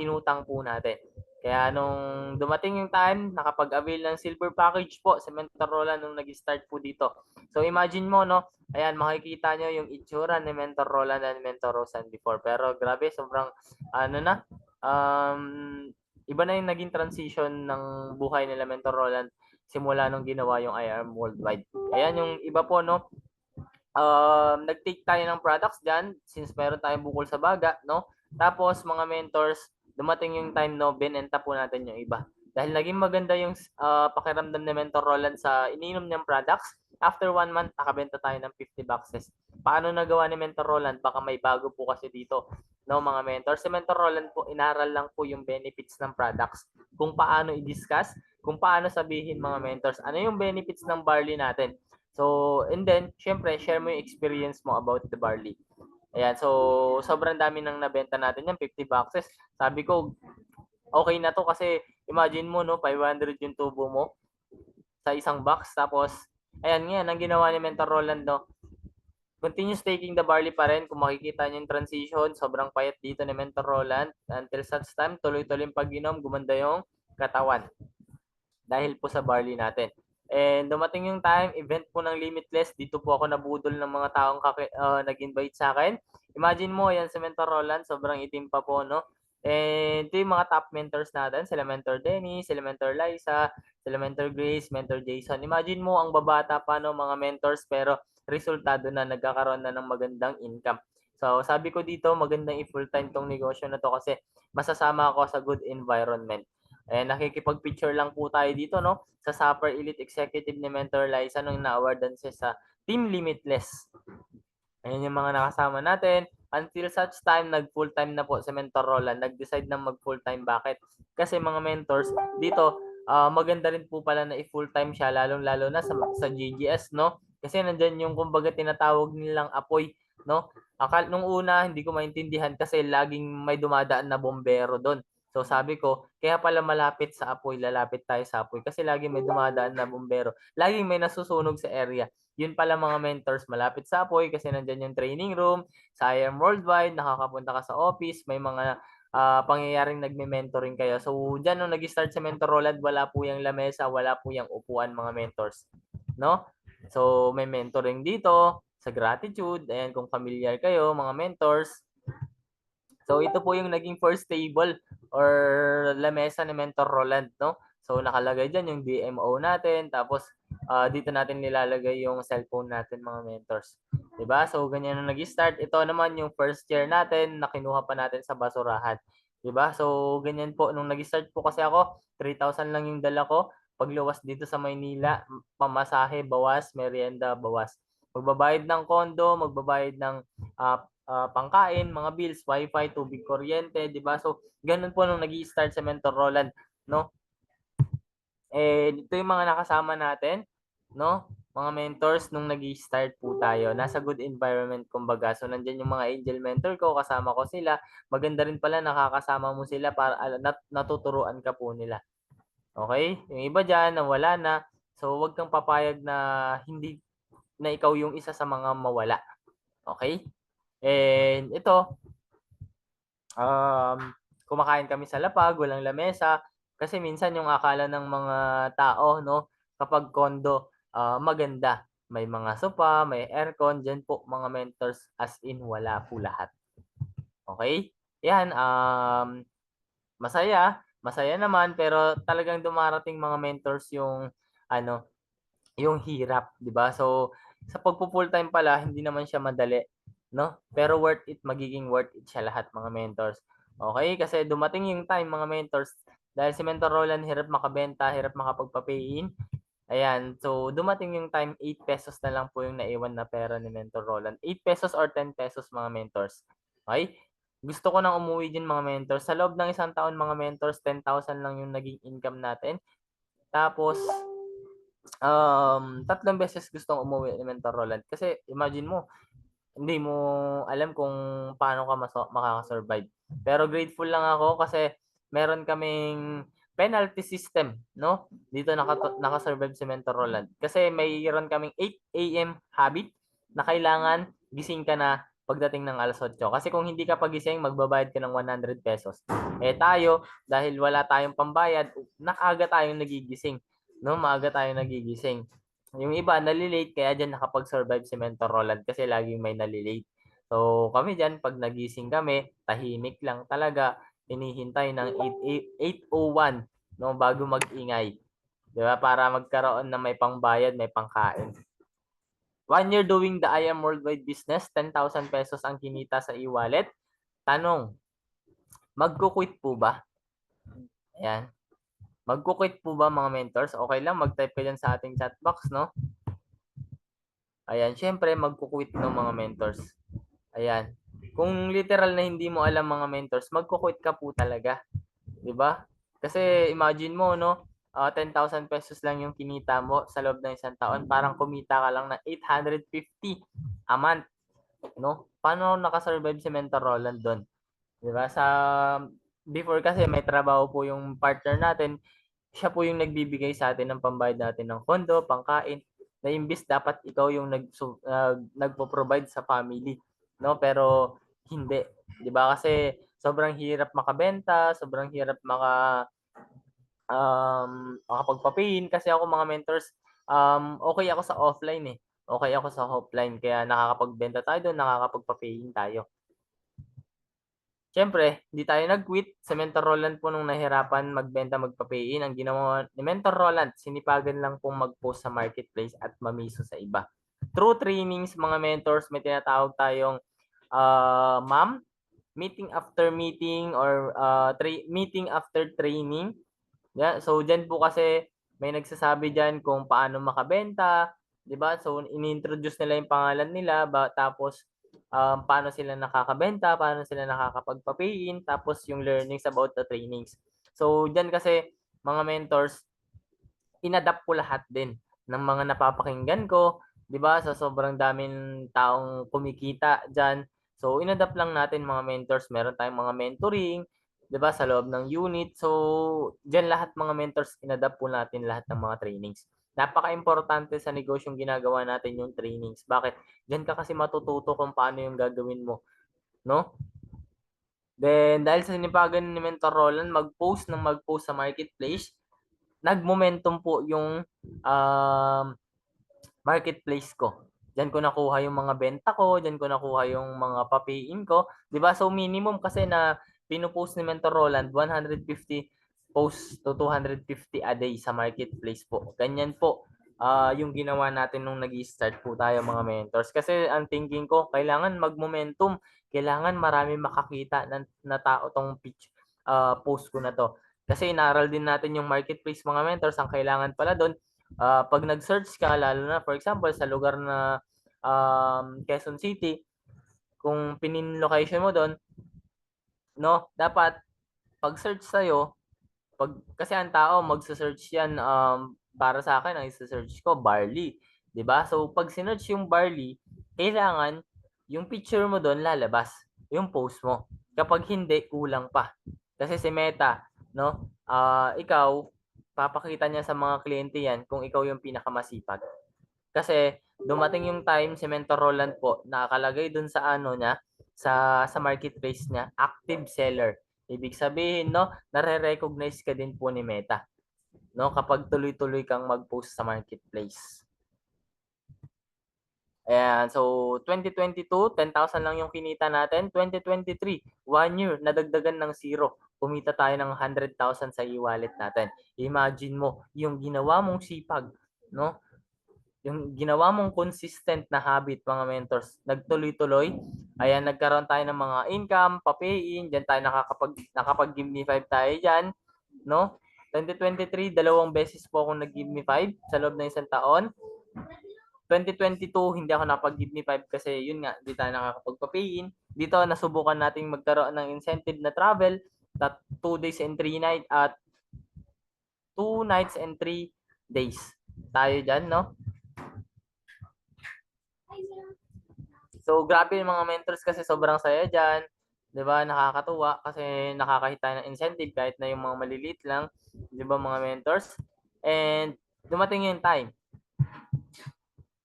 inutang po natin. Kaya nung dumating yung time, nakapag-avail ng silver package po sa Mentor Roland nung nag-start po dito. So imagine mo, no, ayan, makikita nyo yung itsura ni Mentor Roland and Mentor Rosan before. Pero grabe, sobrang, iba na yung naging transition ng buhay nila Mentor Roland simula nung ginawa yung IRM Worldwide. Ayan yung iba po, no, nag-take tayo ng products dyan since meron tayong bukol sa baga, no? Tapos mga mentors, dumating yung time, no, binenta po natin yung iba. Dahil naging maganda yung pakiramdam ni Mentor Roland sa ininom niyang products, after 1 month, nakabenta tayo ng 50 boxes. Paano nagawa ni Mentor Roland? Baka may bago po kasi dito, no, mga mentors. Si Mentor Roland po, inaral lang po yung benefits ng products. Kung paano i-discuss, kung paano sabihin, mga mentors, ano yung benefits ng barley natin. So, and then, syempre, share mo yung experience mo about the barley. Ayan, so, sobrang dami nang nabenta natin yan, 50 boxes. Sabi ko, okay na to, kasi imagine mo, no, 500 yung tubo mo sa isang box. Tapos, ayan nga, ang ginawa ni Mentor Roland, no, continuous taking the barley pa rin. Kung makikita niyo yung transition, sobrang payat dito ni Mentor Roland. Until such time, tuloy-tuloy yung pag-inom, gumanda yung katawan. Dahil po sa barley natin. And dumating yung time, event po ng Limitless, dito po ako nabudol ng mga taong nag-invite sa akin. Imagine mo, yan si Mentor Roland, sobrang itim pa po, no? And ito yung mga top mentors natin, sila Mentor Denny, sila Mentor Liza, sila Mentor Grace, Mentor Jason. Imagine mo, ang babata pa, no, mga mentors, pero resultado na, nagkakaroon na ng magandang income. So, sabi ko dito, magandang i-full-time tong negosyo na to, kasi masasama ako sa good environment. Nakikipag-picture lang po tayo dito, no, sa Super Elite Executive ni Mentor Liza nung na-awardan siya sa Team Limitless. Ayan yung mga nakasama natin. Until such time, nag-full-time na po si Mentor Roland. Nag-decide na mag-full-time. Bakit? Kasi mga mentors, dito, maganda rin po pala na i-full-time siya, lalong-lalo na sa GGS, no? Kasi nandyan yung kumbaga tinatawag nilang apoy, no? Nung una, hindi ko maintindihan kasi laging may dumadaan na bombero doon. So sabi ko, kaya pala malapit sa apoy, lalapit tayo sa apoy. Kasi laging may dumadaan na bombero. Laging may nasusunog sa area. Yun pala mga mentors, malapit sa apoy kasi nandyan yung training room, sa IRM Worldwide, nakakapunta ka sa office, may mga pangyayaring nagme-mentoring kayo. So dyan nung nag-start sa Mentor Roland, wala po yung lamesa, wala po yung upuan, mga mentors. No? So may mentoring dito, sa gratitude, ayan kung familiar kayo, mga mentors. So ito po yung naging first table or lamesa ni Mentor Roland, no? So nakalagay diyan yung DMO natin, tapos dito natin nilalagay yung cellphone natin, mga mentors. 'Di ba? So ganyan na nag-start. Ito naman yung first year natin na kinuha pa natin sa basurahan. 'Di ba? So ganyan po nung nag-start po kasi ako, 3,000 lang yung dala ko. Pagluwas dito sa Maynila, pamasahe bawas, merienda bawas. Magbabayad ng kondo, magbabayad ng pangkain, mga bills, wifi, tubig, kuryente, 'di ba? So, ganun po nung nag-i-start sa Mentor Roland, no? Ito yung mga nakasama natin, no? Mga mentors nung nag-i-start po tayo. Nasa good environment kumbaga. So, nandiyan yung mga angel mentor ko, kasama ko sila. Maganda rin pala nakakasama mo sila para natuturuan ka po nila. Okay? Yung iba diyan nawala na. So, wag kang papayag na hindi na ikaw yung isa sa mga mawala. Okay? And ito, kumakain kami sa lapag, walang lamesa. Kasi minsan yung akala ng mga tao, no, kapag condo, maganda. May mga sopa, may aircon, dyan po mga mentors, as in wala po lahat. Okay? yan, masaya naman, pero talagang dumarating mga mentors yung ano, yung hirap, 'di ba? So, sa pagpo-full time pala, hindi naman siya madali, no? Pero magiging worth it siya lahat mga mentors. Okay, kasi dumating yung time mga mentors, dahil si Mentor Roland hirap makabenta, hirap makapagpa-pay-in. Ayan, so dumating yung time 8 pesos na lang po yung naiwan na pera ni Mentor Roland. 8 pesos or 10 pesos mga mentors. Okay? Gusto ko nang umuwi din mga mentors. Sa loob ng isang taon mga mentors, 10,000 lang yung naging income natin. Tapos, 3 beses gustong umuwi ni Mentor Roland. Kasi imagine mo, hindi mo alam kung paano ka makaka-survive. Pero grateful lang ako kasi meron kaming penalty system, no? Dito naka-survive si Mentor Roland. Kasi mayroon kaming 8 AM habit na kailangan gising ka na pagdating ng alas 8. Kasi kung hindi ka pagising, magbabayad ka ng 100 pesos. Eh tayo, dahil wala tayong pambayad, nakaga tayong nagigising. No, maaga tayong nagigising. Yung iba nalilate kaya diyan nakapag-survive si Mentor Roland kasi laging may nalilate. So kami diyan pag nagising kami, tahimik lang talaga, hinihintay ng 8:01 no bago mag-ingay. 'Di ba? Para magkaroon na may pangbayad, may pangkain. 1 year doing the I Am Worldwide business, 10,000 pesos ang kinita sa e-wallet. Tanong, magko-quit po ba? Ayan. Magko-quit po ba mga mentors? Okay lang, mag-type ka dyan sa ating chat box, no? Ayan, syempre magko-quit ng mga mentors. Ayan. Kung literal na hindi mo alam mga mentors, magko-quit ka po talaga, 'di ba? Kasi imagine mo no, 10,000 pesos lang yung kinita mo sa loob ng isang taon, parang kumita ka lang ng 850 a month, no? Paano naka-survive si Mentor Roland doon? 'Di ba? Before kasi may trabaho po yung partner natin, siya po yung nagbibigay sa atin ng pambayad natin ng kondo, pangkain, na imbis dapat ikaw yung nagpo-provide sa family, no? Pero hindi, 'di ba? Kasi sobrang hirap makabenta, sobrang hirap makapagpa-pay-in kasi ako mga mentors, okay ako sa offline eh. Okay ako sa offline kaya nakakapagbenta tayo doon, nakakapagpa-pay-in tayo. Siyempre, hindi tayo nag-quit. Si Mentor Roland po nung nahirapan magbenta, magpa-pay-in, ang ginawa ni Mentor Roland, sinipagan lang pong mag-post sa marketplace at mamiso sa iba. Through trainings, mga mentors, may tinatawag tayong ma'am, meeting after meeting or meeting after training. Yeah, so diyan po kasi may nagsasabi diyan kung paano makabenta, 'di ba? So ini-introduce nila yung pangalan nila tapos paano sila nakakabenta, paano sila nakakapagpa-pay-in, tapos yung learnings about the trainings. So diyan kasi mga mentors, inadapt ko lahat din ng mga napapakinggan ko, 'di ba? Sa sobrang daming taong kumikita diyan. So inadapt lang natin mga mentors, meron tayong mga mentoring, 'di ba, sa loob ng unit. So diyan lahat mga mentors inadapt po natin lahat ng mga trainings. Napaka-importante sa negosyong ginagawa natin yung trainings. Bakit? Diyan ka kasi matututo kung paano yung gagawin mo, no? Then dahil sa sinipagan ni Mentor Roland mag-post sa marketplace, nag-momentum po yung marketplace ko. Diyan ko nakuha yung mga benta ko, diyan ko nakuha yung mga papiin ko, 'di ba? So minimum kasi na pino-post ni Mentor Roland 150 posts to 250 a day sa marketplace po. Ganyan po yung ginawa natin nung nag-start po tayo mga mentors. Kasi ang thinking ko, kailangan mag-momentum, kailangan marami makakita na tao tong post ko na to. Kasi inaral din natin yung marketplace mga mentors, ang kailangan pala doon, pag nag-search ka, lalo na for example sa lugar na Quezon City, kung pinin location mo doon, no, dapat pag-search sa'yo, kasi ang tao magse-search yan, para sa akin ang isa-search ko barley, 'di ba? So pag sinearch yung barley, kailangan yung picture mo doon lalabas, yung post mo. Kapag hindi, kulang pa. Kasi si Meta, no, ikaw papakita niya sa mga kliyente yan kung ikaw yung pinakamasipag. Kasi dumating yung time si Mentor Roland po nakalagay dun sa ano niya, sa marketplace niya, active seller. Ibig sabihin, no, nare-recognize ka din po ni Meta, no, kapag tuloy-tuloy kang mag-post sa marketplace. Ayan, so 2022, 10,000 lang yung kinita natin. 2023, 1 year, nadagdagan ng zero. Kumita tayo ng 100,000 sa e-wallet natin. Imagine mo, yung ginawa mong sipag, no? Yung ginawa mong consistent na habit, mga mentors, nagtuloy-tuloy. Ayan, nagkaroon tayo ng mga income, pa-pay-in, diyan tayo nakapag-give me 5 tayo diyan, no? 2023, 2 beses po akong nag-give me 5 sa loob ng isang taon. 2022, hindi ako nakapag-give me 5 kasi yun nga, hindi tayo nakakapagpa-pay-in. Dito, nasubukan nating magkaroon ng incentive na travel, 2 days and 3 nights at 2 nights and 3 days. Tayo dyan, no? So, grabe yung mga mentors kasi sobrang saya dyan. 'Di ba? Nakakatuwa kasi nakakahit tayo ng incentive kahit na yung mga maliliit lang. 'Di ba, mga mentors? And dumating yung time.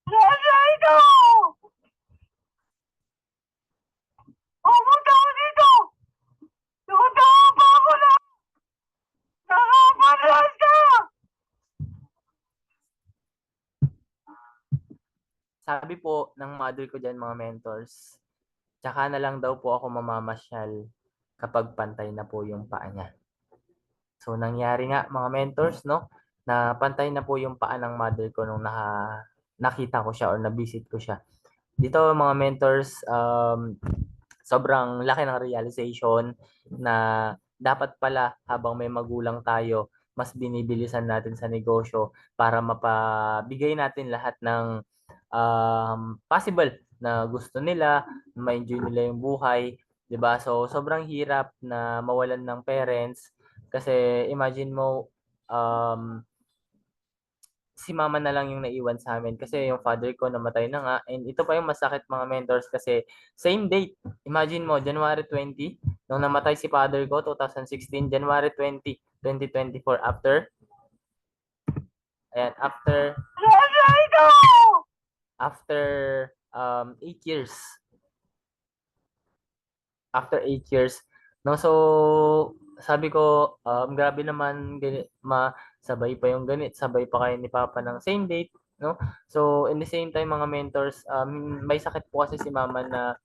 Ito! Pumunta ako dito! Tumawa pa ako na! Nakapalas ka! Sabi po ng mother ko dyan, mga mentors, tsaka na lang daw po ako mamamasyal kapag pantay na po yung paa niya. So, nangyari nga, mga mentors, no, na pantay na po yung paa ng mother ko nung nakita ko siya or na-visit ko siya. Dito, mga mentors, sobrang laki ng realization na dapat pala habang may magulang tayo, mas binibilisan natin sa negosyo para mapabigay natin lahat ng possible na gusto nila, ma-enjoy nila yung buhay, 'di ba? So sobrang hirap na mawalan ng parents kasi imagine mo um, si mama na lang yung naiwan sa amin kasi yung father ko namatay na nga, and ito pa yung masakit, mga mentors, kasi same date. Imagine mo, January 20 nung namatay si father ko, 2016, January 20, 2024, after 8 years. After 8 years, no? So sabi ko, grabe naman, sabay pa yung ganit, sabay pa kayo ni Papa ng same date, no? So in the same time, mga mentors, may sakit po kasi si Mama na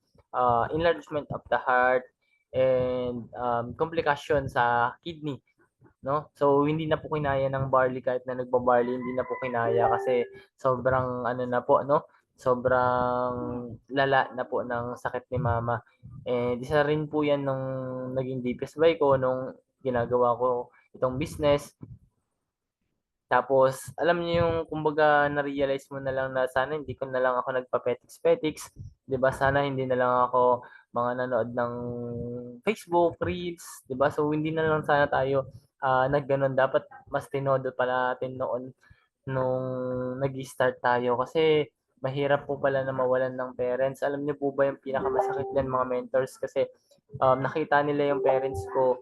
enlargement of the heart and complication sa kidney, no? So hindi na po kinaya ng barley, kahit na nagba-barley, hindi na po kinaya kasi sobrang ano na po, no? Sobrang lala na po ng sakit ni Mama. Eh, isa rin po 'yan nung naging deepest buy ko nung ginagawa ko itong business. Tapos, alam niyo yung kumbaga na-realize mo na lang na sana hindi ko na lang ako nagpa-petiks-petiks, 'di ba? Sana hindi na lang ako mga nanood ng Facebook, Reels, 'di ba? So hindi na lang sana tayo nagganon. Dapat mas tinodo pa natin noon nung nag-start tayo kasi mahirap po pala na mawalan ng parents. Alam niyo po ba yung pinakamasakit diyan, mga mentors, kasi nakita nila yung parents ko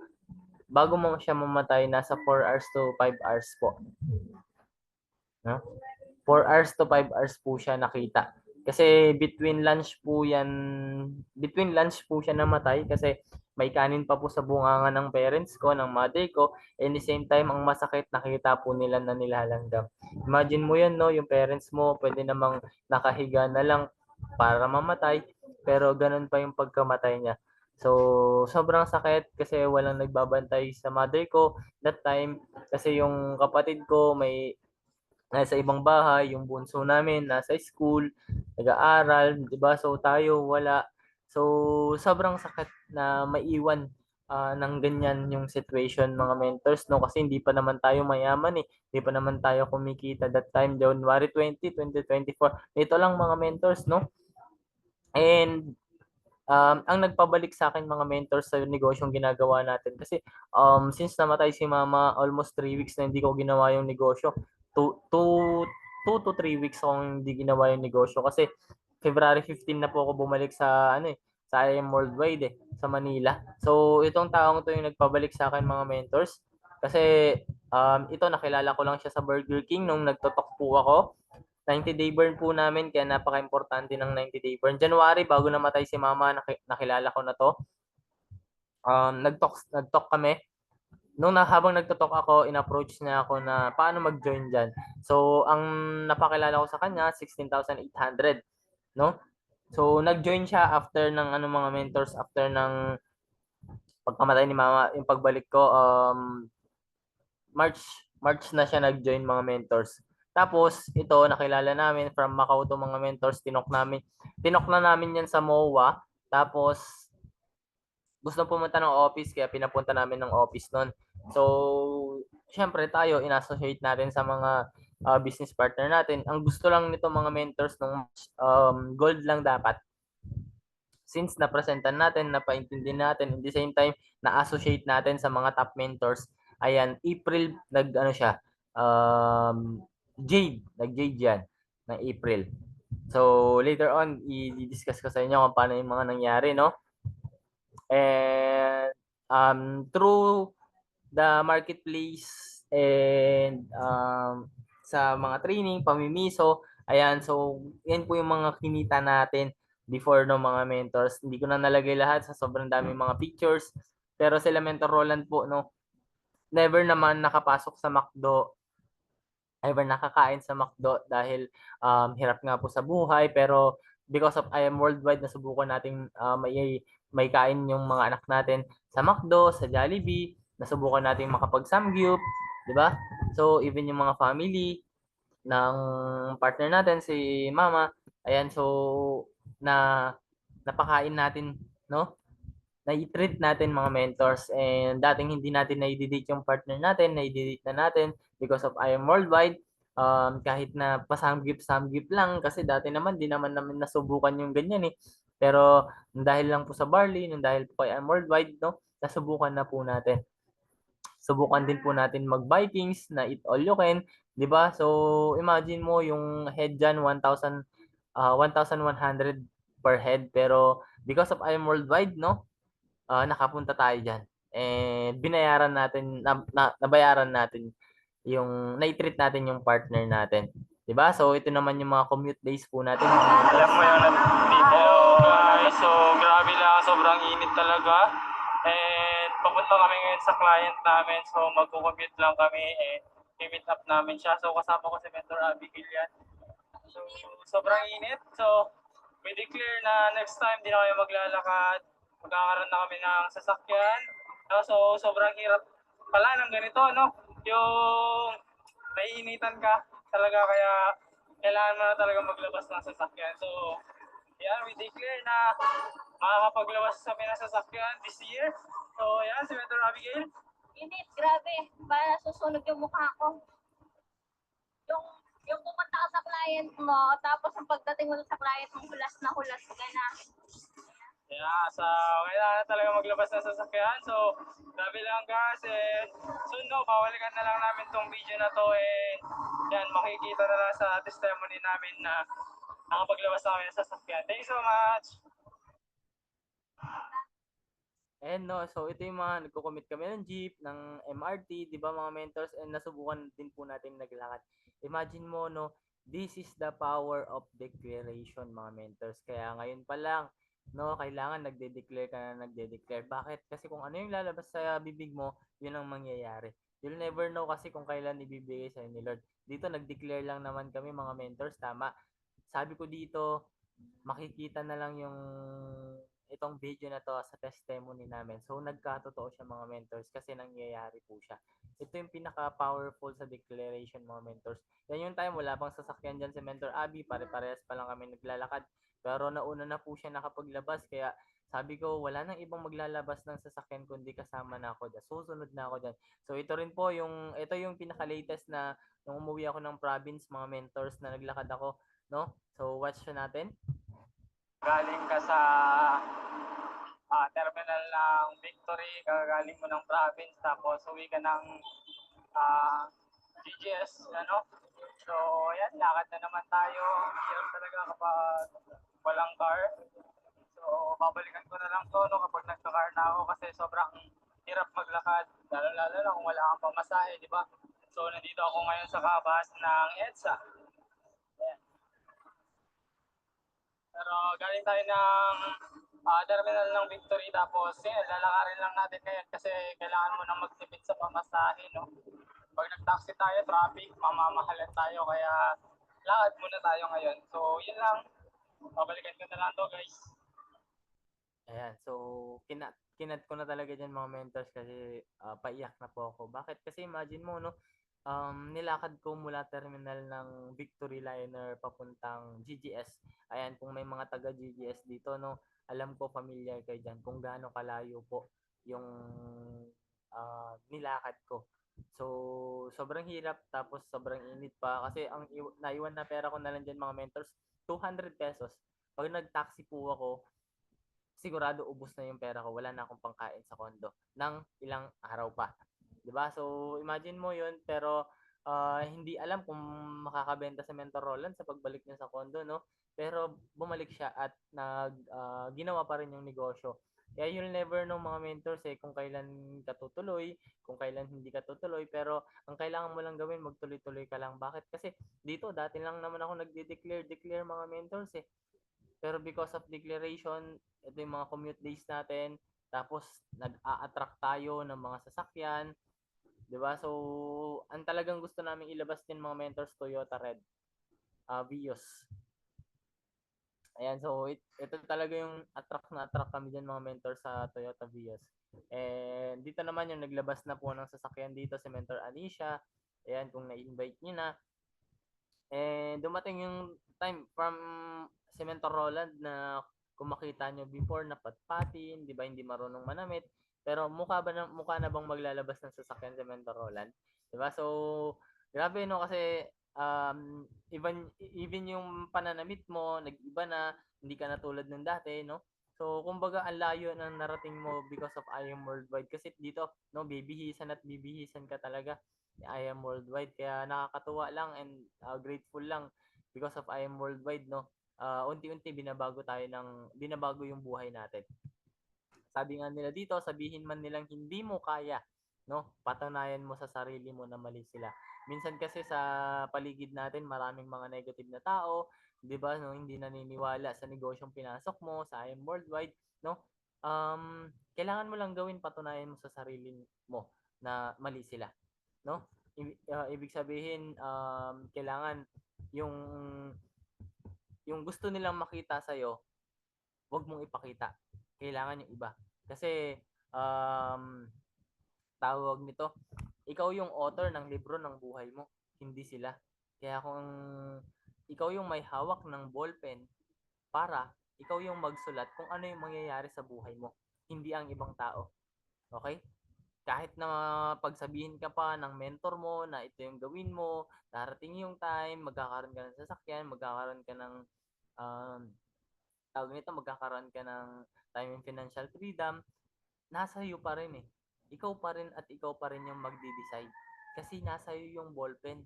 bago mo siya mamatay, nasa 4 hours to 5 hours po. No? 4 hours to 5 hours po siya nakita. Kasi between lunch po siya namatay kasi may kanin pa po sa bunganga ng parents ko, ng mother ko, and the same time, ang masakit, nakita po nila na nilalanggam. Imagine mo yan, no? Yung parents mo, pwede namang nakahiga na lang para mamatay, pero ganun pa yung pagkamatay niya. So, sobrang sakit kasi walang nagbabantay sa mother ko that time kasi yung kapatid ko nasa ibang bahay, yung bunso namin nasa school, nag-aaral, 'di ba? So tayo wala. So sobrang sakit na maiwan ng ganyan yung situation, mga mentors, no, kasi hindi pa naman tayo mayaman eh. Hindi pa naman tayo kumikita that time, January 20, 2024. Ito lang, mga mentors, no? And ang nagpabalik sa akin, mga mentors, sa negosyong ginagawa natin kasi since namatay si Mama, almost 3 weeks na hindi ko ginawa yung negosyo. 2 to 3 weeks akong hindi ginawa yung negosyo kasi February 15 na po ako bumalik sa sa IM Worldwide sa Manila. So itong taong to yung nagpabalik sa akin, mga mentors, kasi ito, nakilala ko lang siya sa Burger King nung nagtotok po ako. 90-day burn po namin, kaya napaka-importante ng 90-day burn. January, bago namatay si Mama, nakilala ko na to. Nag-talk kami. Habang nagtotalk ako, in-approach niya ako na paano mag-join dyan. So, ang napakilala ko sa kanya, 16,800. no? So nag-join siya after ng mga mentors, after ng pagkamatay ni mama, yung pagbalik ko, March March na siya nag-join mga mentors. Tapos ito nakilala namin from Macau to mga mentors, tinok na namin yan sa MOA. Tapos gusto pumunta ng office kaya pinapunta namin ng office noon. So syempre tayo in-associate natin sa mga business partner natin. Ang gusto lang nito mga mentors ng gold lang dapat. Since na-presentan natin, napaintindi natin, in the same time, na-associate natin sa mga top mentors, ayan, April, siya, nag-Jade yan, ng April. So, later on, i-discuss ko sa inyo kung paano yung mga nangyari, no? And, through the marketplace and sa mga training, pamimiso, ayan, so, yan po yung mga kinita natin before ng mga mentors. Hindi ko na nalagay lahat sa sobrang daming mga pictures. Pero sila Mentor Roland po, no, never naman nakapasok sa McDo, ever nakakain sa McDo dahil hirap nga po sa buhay. Pero because of I Am Worldwide, nasubukan nating may kain yung mga anak natin sa McDo, sa Jollibee, nasubukan nating makapag-samgyup, di ba? So even yung mga family ng partner natin, si Mama, ayan, so na napakain natin, no? Na-treat natin mga mentors, and dating hindi natin na-date yung partner natin, na-date na natin because of I Am Worldwide. Kahit na pasamgip-samgip lang kasi dati naman di naman namin nasubukan yung ganyan eh. Pero dahil lang po sa Barley, nung dahil po kay I Am Worldwide, no, nasubukan na po natin. Subukan din po natin mag-Vikings na eat all you can, 'di ba? So imagine mo yung head diyan 1,100 per head, pero because of I Am Worldwide, no, nakapunta tayo diyan. And binayaran natin nabayaran natin yung na-treat natin yung partner natin. 'Di ba? So ito naman yung mga commute days po natin. Alam mo yung hello guys. So grabe lang, sobrang init talaga. And papunta kami ngayon sa client namin. So magko-commute lang kami and i-meet up namin siya. So kasama ko si Mentor Abigail yan. So sobrang init. So we declare na next time di na kami maglalakad. Magkakaroon na kami ng sasakyan. So sobrang hirap pala ng ganito, no? Yung naiinitan ka talaga, kaya kailangan mo na talaga maglabas ng sasakyan. So, yan, we declare na makakapaglabas kami ng sasakyan this year. So, yan, si Mentor Abigail. Init, grabe. Para susunog yung mukha ko. Yung pupunta ka sa client mo, tapos ang pagdating mo sa client mo, hulas ka na. Yeah, so kailangan talaga maglabas ng sasakyan. So, grabe lang guys. And soon, no, babalikan na lang namin tong video na to. And yan, makikita na lang sa testimony namin na nakapaglabas na kami ng sasakyan. Thank you so much! And no, so ito yung mga nagko-commit kami ng jeep, ng MRT, di ba mga mentors, and nasubukan din po natin naglakad. Imagine mo, no, this is the power of declaration mga mentors. Kaya ngayon pa lang, no, kailangan nagde-declare ka na nagde-declare. Bakit? Kasi kung ano yung lalabas sa bibig mo, yun ang mangyayari. You'll never know kasi kung kailan ibibigay sa ni Lord. Dito nag-declare lang naman kami mga mentors, tama. Sabi ko dito, makikita na lang yung itong video na to sa testimony namin. So, nagkatotoo siya mga mentors kasi nangyayari po siya. Ito yung pinaka-powerful sa declaration mga mentors. Yan yung time, wala pang sasakyan dyan si Mentor Abby, pare-parehas pa lang kami naglalakad. Pero nauna na po siya nakapaglabas, kaya sabi ko, wala nang ibang maglalabas ng sasakyan kundi kasama na ako dyan. Susunod na ako dyan. So, ito yung pinaka-latest na nung umuwi ako ng province, mga mentors na naglakad ako, no? So, watch natin. Galing ka sa terminal ng Victory, gagaling mo ng province, tapos uwi ka ng GGS, ano? So, yan, lakad na naman tayo. Hirap talaga kapag walang car. So, babalikan ko na lang to, no, kapag nagka-car na ako kasi sobrang hirap maglakad. Lalo-lalo na kung wala kang pamasahe, di ba? So, nandito ako ngayon sa kabas ng EDSA. Ayan. Pero galing tayo ng terminal ng Victory, tapos yun, lalakarin lang natin ngayon kasi kailangan mo nang magtipid sa pamasahe, no? Pag nag-taxi tayo, traffic, mamamahalan tayo, kaya lakad muna tayo ngayon. So, yun lang. Babalikan ko na lang to, guys. Ayan, so kinat ko na talaga diyan mga mentors kasi paiyak na po ako. Bakit? Kasi imagine mo no, nilakad ko mula terminal ng Victory Liner papuntang GGS. Ayan, kung may mga taga GGS dito no, alam ko familiar kayo diyan kung gaano kalayo po yung nilakad ko. So, sobrang hirap tapos sobrang init pa kasi ang naiwan na pera ko na lang diyan mga mentors, 200 pesos. Pag nag-taxi po ako, sigurado ubos na yung pera ko. Wala na akong pangkain sa condo ng ilang araw pa. 'Di ba? So, imagine mo 'yun pero hindi alam kung makakabenta si Mentor Roland sa pagbalik niya sa condo, no? Pero bumalik siya at ginawa pa rin yung negosyo. Kaya you'll never know mga mentors kung kailan ka tutuloy, kung kailan hindi ka tutuloy, pero ang kailangan mo lang gawin, magtuloy-tuloy ka lang. Bakit? Kasi dito, dati lang naman ako nagde-declare mga mentors Pero because of declaration, ito yung mga commute days natin, tapos nag-a-attract tayo ng mga sasakyan, 'di ba? So, ang talagang gusto namin ilabas din mga mentors Toyota Red, Vios. Ayan, so ito talaga yung attract kami diyan mga mentors sa Toyota Vios. And dito naman yung naglabas na po ng sasakyan dito si Mentor Anisha. Ayan, kung na-invite niyo na. And dumating yung time from si Mentor Roland na kung makita nyo before na patpatin, di ba, hindi marunong manamit. Pero mukha na bang maglalabas ng sasakyan si Mentor Roland? Di ba? So, grabe no kasi even yung pananamit mo, nag-iba na, hindi ka na tulad ng dati, no? So, kumbaga, ang layo ng narating mo because of I Am Worldwide. Kasi dito, no, bibihisan ka talaga. I Am Worldwide. Kaya nakakatuwa lang and grateful lang because of I Am Worldwide, no? Unti-unti binabago yung buhay natin. Sabi nga nila dito, sabihin man nilang hindi mo kaya, no? Patunayan mo sa sarili mo na mali sila. Minsan kasi sa paligid natin, maraming mga negative na tao, 'di ba, no? Hindi naniniwala sa negosyong pinasok mo, sa I Am Worldwide, no? Kailangan mo lang gawin, patunayan mo sa sarili mo na mali sila, no? Ibig sabihin kailangan yung gusto nilang makita sa iyo, wag mong ipakita. Kailangan yung iba. Kasi tawag nito, ikaw yung author ng libro ng buhay mo, hindi sila. Kaya kung ikaw yung may hawak ng ballpen para ikaw yung magsulat kung ano yung mangyayari sa buhay mo, hindi ang ibang tao. Okay? Kahit na pagsabihin ka pa ng mentor mo na ito yung gawin mo, darating yung time, magkakaroon ka ng sasakyan, magkakaroon ka ng magkakaroon ka ng time and financial freedom, nasa iyo pa rin eh. Ikaw pa rin at ikaw pa rin yung magde-decide. Kasi nasa iyo yung ballpen.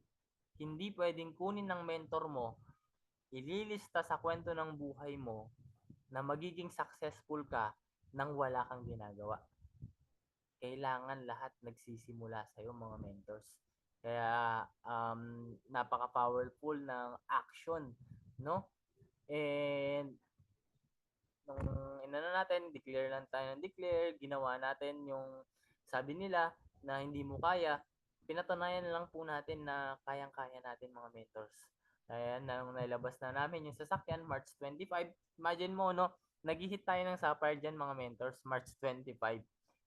Hindi pwedeng kunin ng mentor mo, ililista sa kwento ng buhay mo na magiging successful ka nang wala kang ginagawa. Kailangan lahat nagsisimula sa iyo mga mentors. Kaya napaka-powerful ng action, no? And nung inano natin, declare lang tayo ng declare, ginawa natin yung sabi nila na hindi mo kaya, pinatunayan lang po natin na kayang-kaya natin mga mentors. Ayan, nung nailabas na namin yung sasakyan, March 25. Imagine mo, no? Nag-hit tayo ng Sapphire dyan, mga mentors, March 25.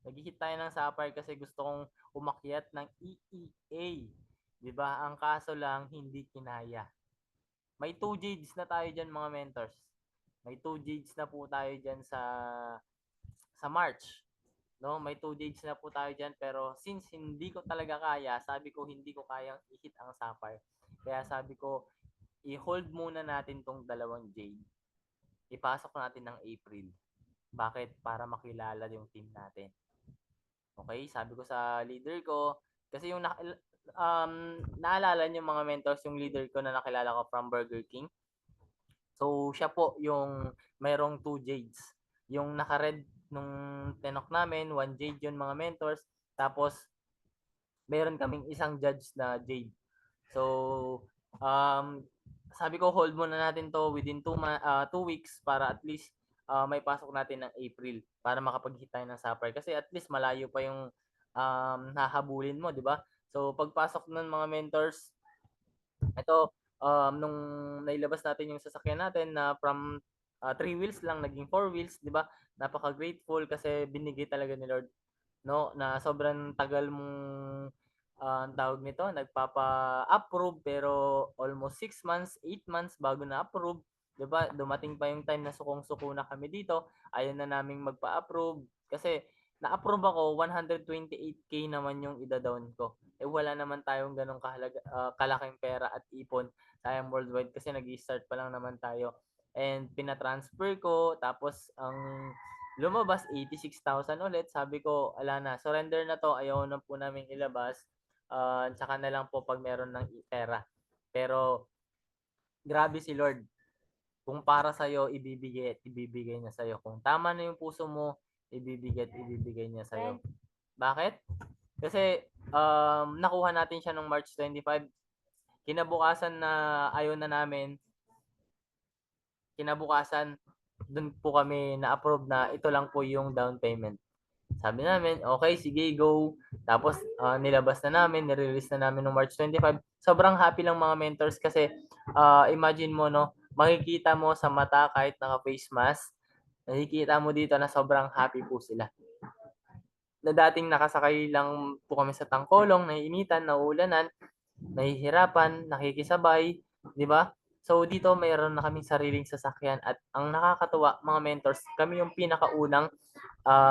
Nag-hit tayo ng Sapphire kasi gusto kong umakyat ng EEA. Diba? Ang kaso lang, hindi kinaya. May 2 Jades na tayo dyan, mga mentors. May 2 Jades na po tayo dyan sa March. No, may 2 days na po tayo diyan pero since hindi ko talaga kaya, sabi ko hindi ko kayang i-hit ang Sapphire. Kaya sabi ko i-hold muna natin tong dalawang Jade. Ipasok natin ng April. Bakit? Para makilala yung team natin. Okay, sabi ko sa leader ko kasi yung naalala niyo mga mentors yung leader ko na nakilala ko from Burger King. So siya po yung mayroong 2 Jades. Yung naka-red nung tenok namin, 1 Jade yun mga mentors. Tapos, meron kaming isang judge na Jade. So, sabi ko, hold muna natin to within 2 weeks para at least may pasok natin ng April para makapag-hit tayo ng Sapphire. Kasi at least malayo pa yung hahabulin mo, di ba? So, pagpasok ng mga mentors, ito, nung nailabas natin yung sasakyan natin na from 3 wheels lang naging 4 wheels, 'di ba? Napaka-grateful kasi binigay talaga ni Lord, no, na sobrang tagal mong ang tawag nito, nagpapa-approve pero almost 6 months, 8 months bago na-approve, 'di ba? Dumating pa yung time na sukong-suko na kami dito, ayaw na naming magpa-approve kasi na-approve ako, 128K naman yung ida-down ko. Eh wala naman tayong ganong kalaking pera at ipon sa IM Worldwide kasi nag-i-start pa lang naman tayo. And pina-transfer ko, tapos ang lumabas 86,000 ulit. Sabi ko, ala na, surrender na to, ayaw na po namin ilabas. Tsaka na lang po pag meron ng pera. Pero grabe si Lord. Kung para sa'yo, ibibigay at ibibigay niya sa'yo. Kung tama na yung puso mo, ibibigay at ibibigay niya sa'yo. Bakit? Kasi nakuha natin siya nung March 25. Kinabukasan na ayaw na namin, kinabukasan dun po kami na-approve na ito lang po yung down payment. Sabi namin, okay, sige, go. Tapos nilabas na namin, nirelease na namin noong March 25. Sobrang happy lang mga mentors kasi imagine mo, no, makikita mo sa mata kahit naka-face mask, nakikita mo dito na sobrang happy po sila. Na dating nakasakay lang po kami sa tangkolong, naiinitan, nauulanan, nahihirapan, nakikisabay, di ba? So dito mayroon na kaming sariling sasakyan at ang nakakatuwa mga mentors, kami yung pinakaunang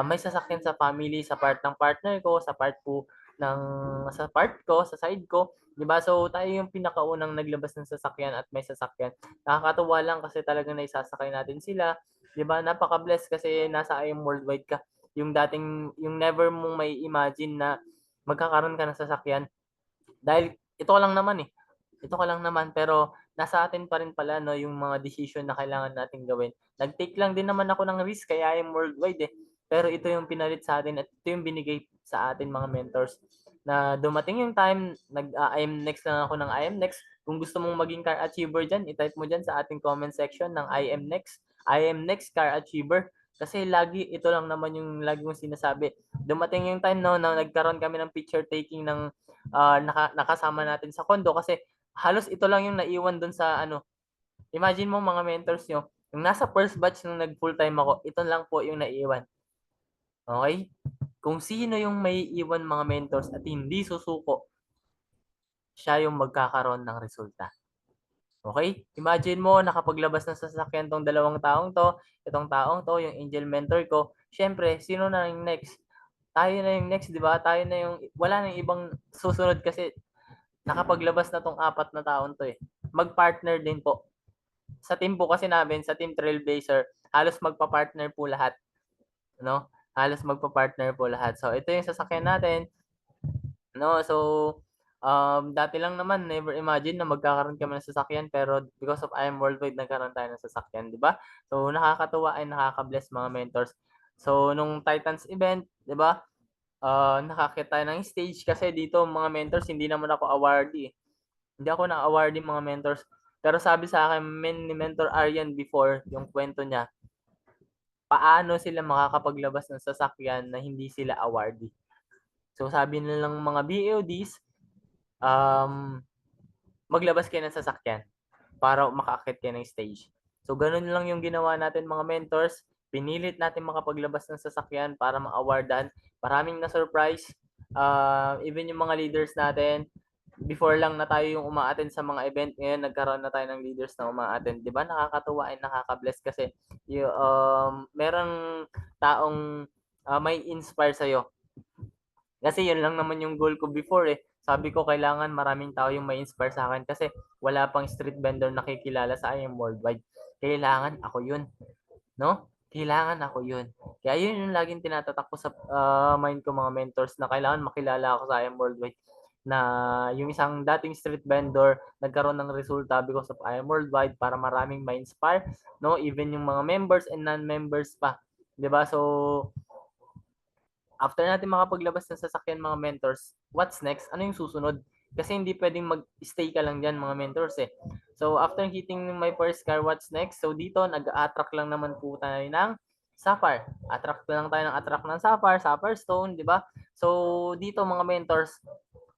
may sasakyan sa family, sa part ng partner ko, sa part po ng sa part ko, sa side ko, 'di ba? So tayo yung pinakaunang naglabas ng sasakyan at may sasakyan. Nakakatuwa lang kasi talagang naisasakay natin sila, 'di ba? Napaka-bless kasi nasa IM Worldwide ka. Yung dating yung never mong may imagine na magkakaroon ka ng sasakyan dahil ito lang naman eh. Ito ka lang naman pero nasa atin pa rin pala no yung mga decision na kailangan nating gawin. Nag-take lang din naman ako ng risk kaya I'm worldwide eh. Pero ito yung pinalit sa atin at ito yung binigay sa atin mga mentors na dumating yung time, IM next lang ako ng IM next. Kung gusto mong maging car achiever dyan, itype mo dyan sa ating comment section ng IM next car achiever. Kasi lagi, ito lang naman yung lagi kong sinasabi. Dumating yung time no, na nagkaroon kami ng picture taking ng nakasama natin sa kondo kasi halos ito lang yung naiwan doon sa ano. Imagine mo mga mentors nyo, yung nasa first batch nung nag full time ako, ito lang po yung naiwan. Okay? Kung sino yung may iwan mga mentors at hindi susuko, siya yung magkakaroon ng resulta. Okay? Imagine mo, nakapaglabas ng sasakyan tong dalawang taong to, itong taong to, yung angel mentor ko. Siyempre, sino na yung next? Tayo na yung next, di ba? Tayo na yung, wala na yung ibang susunod kasi nakapaglabas na tong apat na taon to eh. Mag-partner din po. Sa team po kasi namin, sa team Trailblazer, halos magpa-partner po lahat. No? Halos magpa-partner po lahat. So, ito yung sasakyan natin. No? So, dati lang naman, never imagine na magkakaroon kami ng sasakyan pero because of IM Worldwide, nagkaroon tayo ng sasakyan, di ba? So, nakakatuwa ay nakaka-bless mga mentors. So, nung Titans event, di ba? Nakakita tayo ng stage kasi dito mga mentors, hindi naman ako awardee. Hindi ako na-awardee mga mentors. Pero sabi sa akin, ni Mentor Aryan before, yung kwento niya, paano sila makakapaglabas ng sasakyan na hindi sila awardee. So sabi nilang mga BODs, maglabas kayo ng sasakyan para makaakit kayo ng stage. So ganun lang yung ginawa natin mga mentors. Pinilit natin makapaglabas ng sasakyan para ma-awardan. Maraming na-surprise. Even yung mga leaders natin, before lang na tayo yung uma-attend sa mga event, ngayon nagkaroon na tayo ng leaders na uma-attend. Di ba? Nakakatuwa at nakaka-bless kasi merong taong may inspire sa'yo. Kasi yun lang naman yung goal ko before eh. Sabi ko kailangan maraming tao yung may inspire sa akin kasi wala pang street vendor na nakikilala sa IM Worldwide. Kailangan ako yun. No? Kailangan ako yun. Kaya yun yung laging tinatatak ko sa mind ko mga mentors na kailangan makilala ako sa IM Worldwide na yung isang dating street vendor nagkaroon ng resulta because of IM Worldwide para maraming ma-inspire, no? Even yung mga members and non-members pa. 'Di ba? So after natin makapaglabas ng sasakyan mga mentors, what's next? Ano yung susunod? Kasi hindi pwedeng mag-stay ka lang dyan mga mentors eh. So after hitting my first car, what's next? So dito nag-attract lang naman po tayo ng Sapphire. Attract lang tayo ng Sapphire Stone, di ba? So dito mga mentors,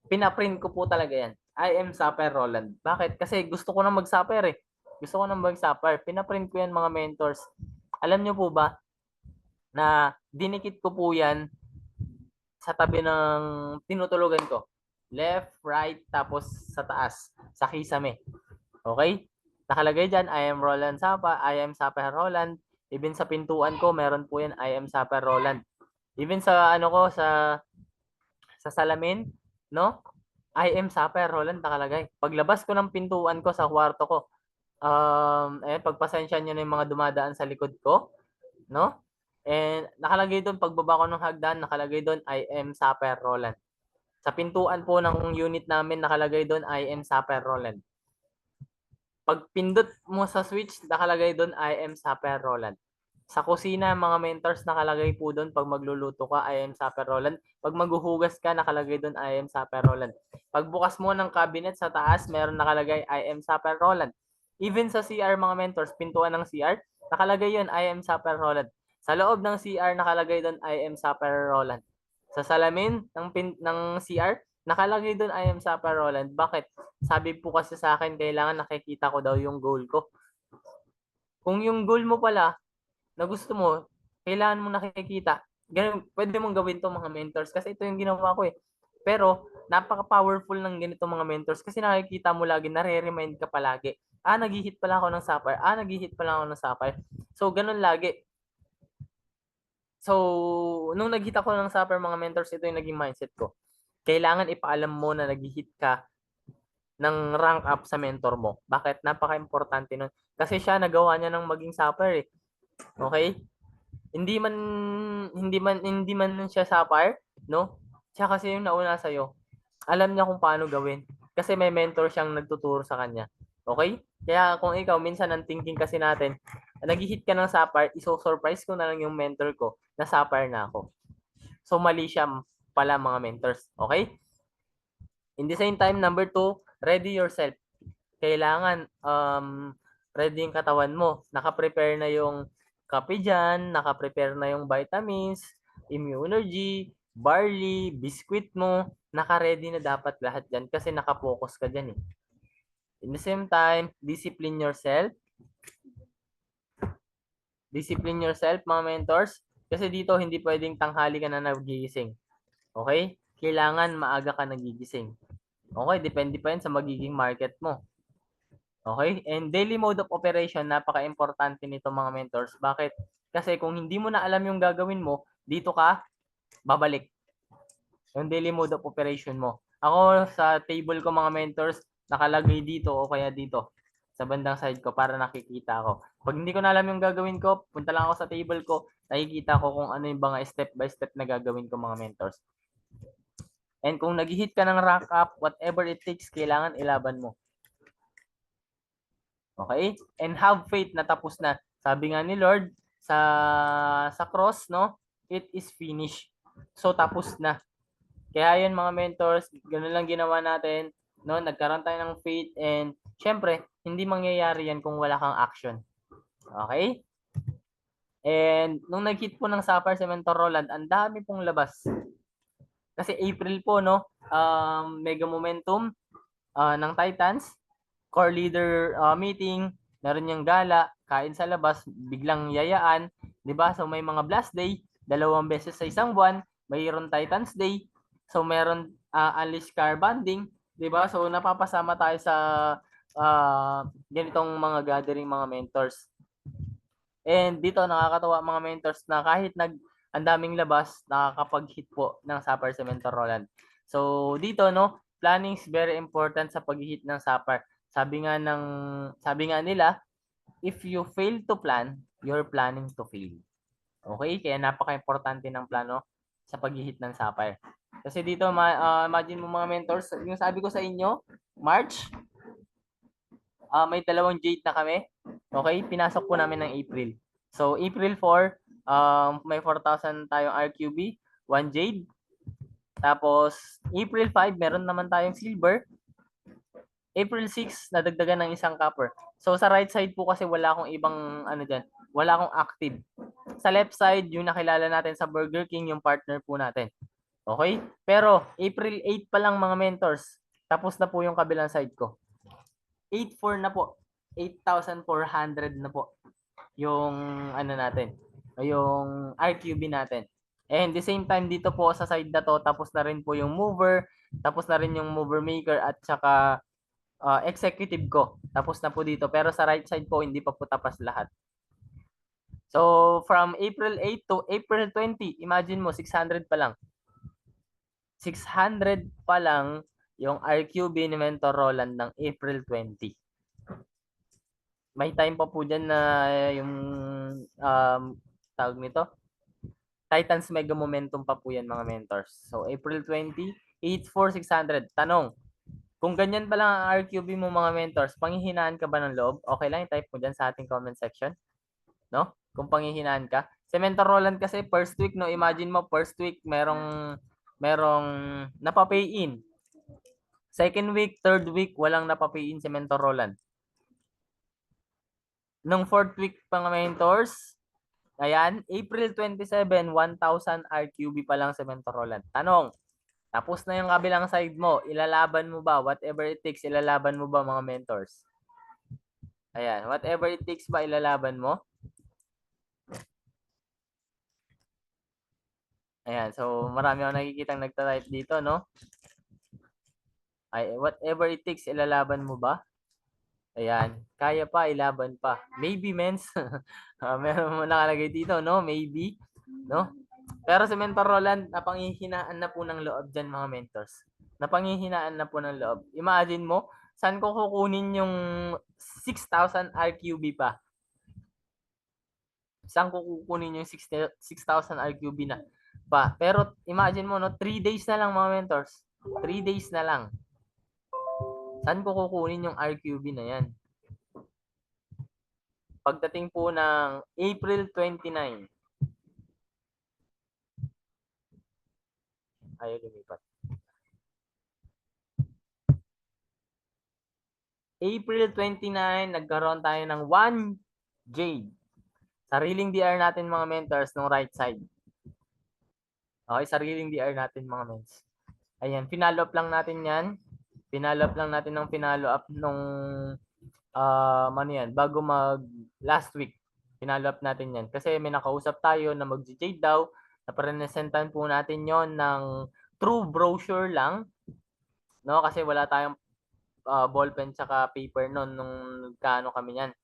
pinaprint ko po talaga yan. I am Sapphire Roland. Bakit? Kasi gusto ko na mag-Sapphire eh. Gusto ko na mag-Sapphire. Pinaprint ko yan mga mentors. Alam nyo po ba na dinikit ko po yan sa tabi ng tinutulugan ko. Left, right, tapos sa taas. Sa kisame. Okay? Nakalagay dyan, I am Roland Sapa, I am Sapphire Roland. Even sa pintuan ko, meron po yan, I am Sapphire Roland. Even sa ano ko, sa salamin, no? I am Sapphire Roland nakalagay. Paglabas ko ng pintuan ko sa kwarto ko, pagpasensya nyo na yung mga dumadaan sa likod ko, no? And nakalagay doon, pagbaba ko ng hagdan, nakalagay doon, I am Sapphire Roland. Sa pintuan po ng unit namin, nakalagay doon, I am Sapphire Roland. Pag pindot mo sa switch, nakalagay doon, I am Sapphire Roland. Sa kusina, mga mentors, nakalagay po doon, pag magluluto ka, I am Sapphire Roland. Pag maghuhugas ka, nakalagay doon, I am Sapphire Roland. Pagbukas mo ng cabinet sa taas, meron nakalagay, I am Sapphire Roland. Even sa CR, mga mentors, pintuan ng CR, nakalagay yun, I am Sapphire Roland. Sa loob ng CR, nakalagay doon, I am Sapphire Roland. Sa salamin ng CR, nakalagay doon, I am Sapphire Roland. Bakit? Sabi po kasi sa akin, kailangan nakikita ko daw yung goal ko. Kung yung goal mo pala, na gusto mo, kailangan mo nakikita. Ganun, pwede mong gawin to mga mentors kasi ito yung ginawa ko eh. Pero, napaka-powerful ng ganito mga mentors kasi nakikita mo lagi, nare-remind ka palagi. Nag-hit pala ako ng Sapphire. Nag-hit pala ako ng Sapphire. So, ganun lagi. So, nung nag-hit ako ng Sapphire mga mentors, ito yung naging mindset ko. Kailangan ipaalam mo na nag-hit ka ng rank up sa mentor mo. Bakit? Napaka-importante nun. Kasi siya nagawa niya ng maging Sapphire eh. Okay? Hindi man siya Sapphire, no? Siya kasi yung nauna sa iyo. Alam niya kung paano gawin kasi may mentor siyang nagtuturo sa kanya. Okay? Kaya kung ikaw minsan ang thinking kasi natin, nag-hit ka ng Sapphire, iso-surprise ko na lang yung mentor ko na Sapphire na ako. So mali siya pala mga mentors. Okay? In the same time, number 2, ready yourself. Kailangan ready yung katawan mo. Naka-prepare na yung kape dyan, naka-prepare na yung vitamins, immunology, barley, biscuit mo, naka-ready na dapat lahat dyan kasi naka-focus ka dyan eh. In the same time, discipline yourself. Discipline yourself, mga mentors. Kasi dito, hindi pwedeng tanghali ka na nagigising. Okay? Kailangan maaga ka nagigising. Okay? Depende pa yan sa magiging market mo. Okay? And daily mode of operation, napaka-importante nito mga mentors. Bakit? Kasi kung hindi mo na alam yung gagawin mo, dito ka babalik. Yung daily mode of operation mo. Ako sa table ko mga mentors, nakalagay dito o kaya dito sa bandang side ko para nakikita ko. Pag hindi ko na alam yung gagawin ko, punta lang ako sa table ko, nakikita ko kung ano yung mga step by step na gagawin ko mga mentors. And kung nag-hit ka ng rank up, whatever it takes, kailangan ilaban mo. Okay? And have faith na tapos na. Sabi nga ni Lord sa cross, no? It is finished. So tapos na. Kaya yun mga mentors, ganoon lang ginawa natin, no? Nagkaroon tayo ng faith and syempre, hindi mangyayari yan kung wala kang action. Okay? And nung nag-hit po ng Sapphire sa Mentor Roland, ang dami pong labas. Kasi April po, no? Mega Momentum ng Titans, core leader meeting, meron yung gala, kain sa labas, biglang yayaan, 'di ba? So may mga blast day, 2 beses sa isang buwan, mayroon Titans Day, so meron unleash car bonding, 'di ba? So napapasama tayo sa ganitong mga gathering mga mentors. And dito nakakatawa mga mentors na kahit ang daming labas, nakakapag-hit po ng Sapphire sa Mentor Roland. So dito no, planning is very important sa pag-hit ng Sapphire. Sabi nga nila, if you fail to plan, you're planning to fail. Okay? Kaya napaka-importante ng plano sa pag-hit ng Sapphire. Kasi dito, imagine mo mga mentors, yung sabi ko sa inyo, March, may 2 Jade na kami. Okay? Pinasok po namin ng April. So, April 4, may 4,000 tayong RQB, 1 Jade. Tapos, April 5, meron naman tayong silver. April 6, nadagdagan ng isang copper. So, sa right side po kasi wala akong ibang dyan. Wala akong active. Sa left side, yung nakilala natin sa Burger King, yung partner po natin. Okay? Pero, April 8 pa lang mga mentors. tapos na po yung kabilang side ko. 8,400 na po. 8,400 na po yung ano natin, yung RQB natin. And the same time dito po sa side na to, tapos na rin po yung mover, tapos na rin yung mover maker at saka executive ko. Tapos na po dito. Pero sa right side po, hindi pa po tapos lahat. So, from April 8 to April 20, imagine mo, 600 pa lang. 600 pa lang yung RQB ni Mentor Roland ng April 20. May time pa po dyan na yung tawag nito, Titans Mega Momentum pa po yan mga mentors. So, April 20, 8,400. Tanong, kung ganyan pa lang ang RQB mo mga mentors, panghihinaan ka ba ng loob? Okay lang, i-type mo dyan sa ating comment section. No? Kung panghihinaan ka. Si Mentor Roland kasi first week, no? Imagine mo, first week, merong napapay in. Second week, third week, walang napapay in si Mentor Roland. Nung fourth week mga mentors, ayan, April 27, 1,000 RQB pa lang si Mentor Roland. Tanong, tapos na yung kabilang side mo, ilalaban mo ba? Whatever it takes, ilalaban mo ba mga mentors? Ayan, whatever it takes ba, ilalaban mo? Ayan, so marami akong nakikitang nagta-type dito, no? Ay, whatever it takes, ilalaban mo ba? Ayan, kaya pa, ilaban pa. Maybe, mens. Meron mo nakalagay dito, no? Maybe, no? Pero si Mentor Roland, napanghihinaan na po ng loob dyan, mga mentors. Napanghihinaan na po ng loob. Imagine mo, saan ko kukunin yung 6,000 RQB pa? Saan ko kukunin yung 6,000 RQB na pa? Pero imagine mo, no? 3 days na lang, mga mentors. 3 days na lang. Saan ko kukunin yung RQB na yan? Pagdating po ng April 29. Ayaw lumipat. April 29, nagkaroon tayo ng 1 Jade. Sariling DR natin mga mentors nung right side. Okay, sariling DR natin mga ments. Ayan, pinalo up lang natin yan. Pinalo up lang natin ng pinalo up nung ano yan, bago mag last week. Pinalo up natin yan. Kasi may nakausap tayo na mag-Jade daw. Napresentan po natin yon ng true brochure lang. No, kasi wala tayong ballpen tsaka paper noon nung nagkaano kami yan.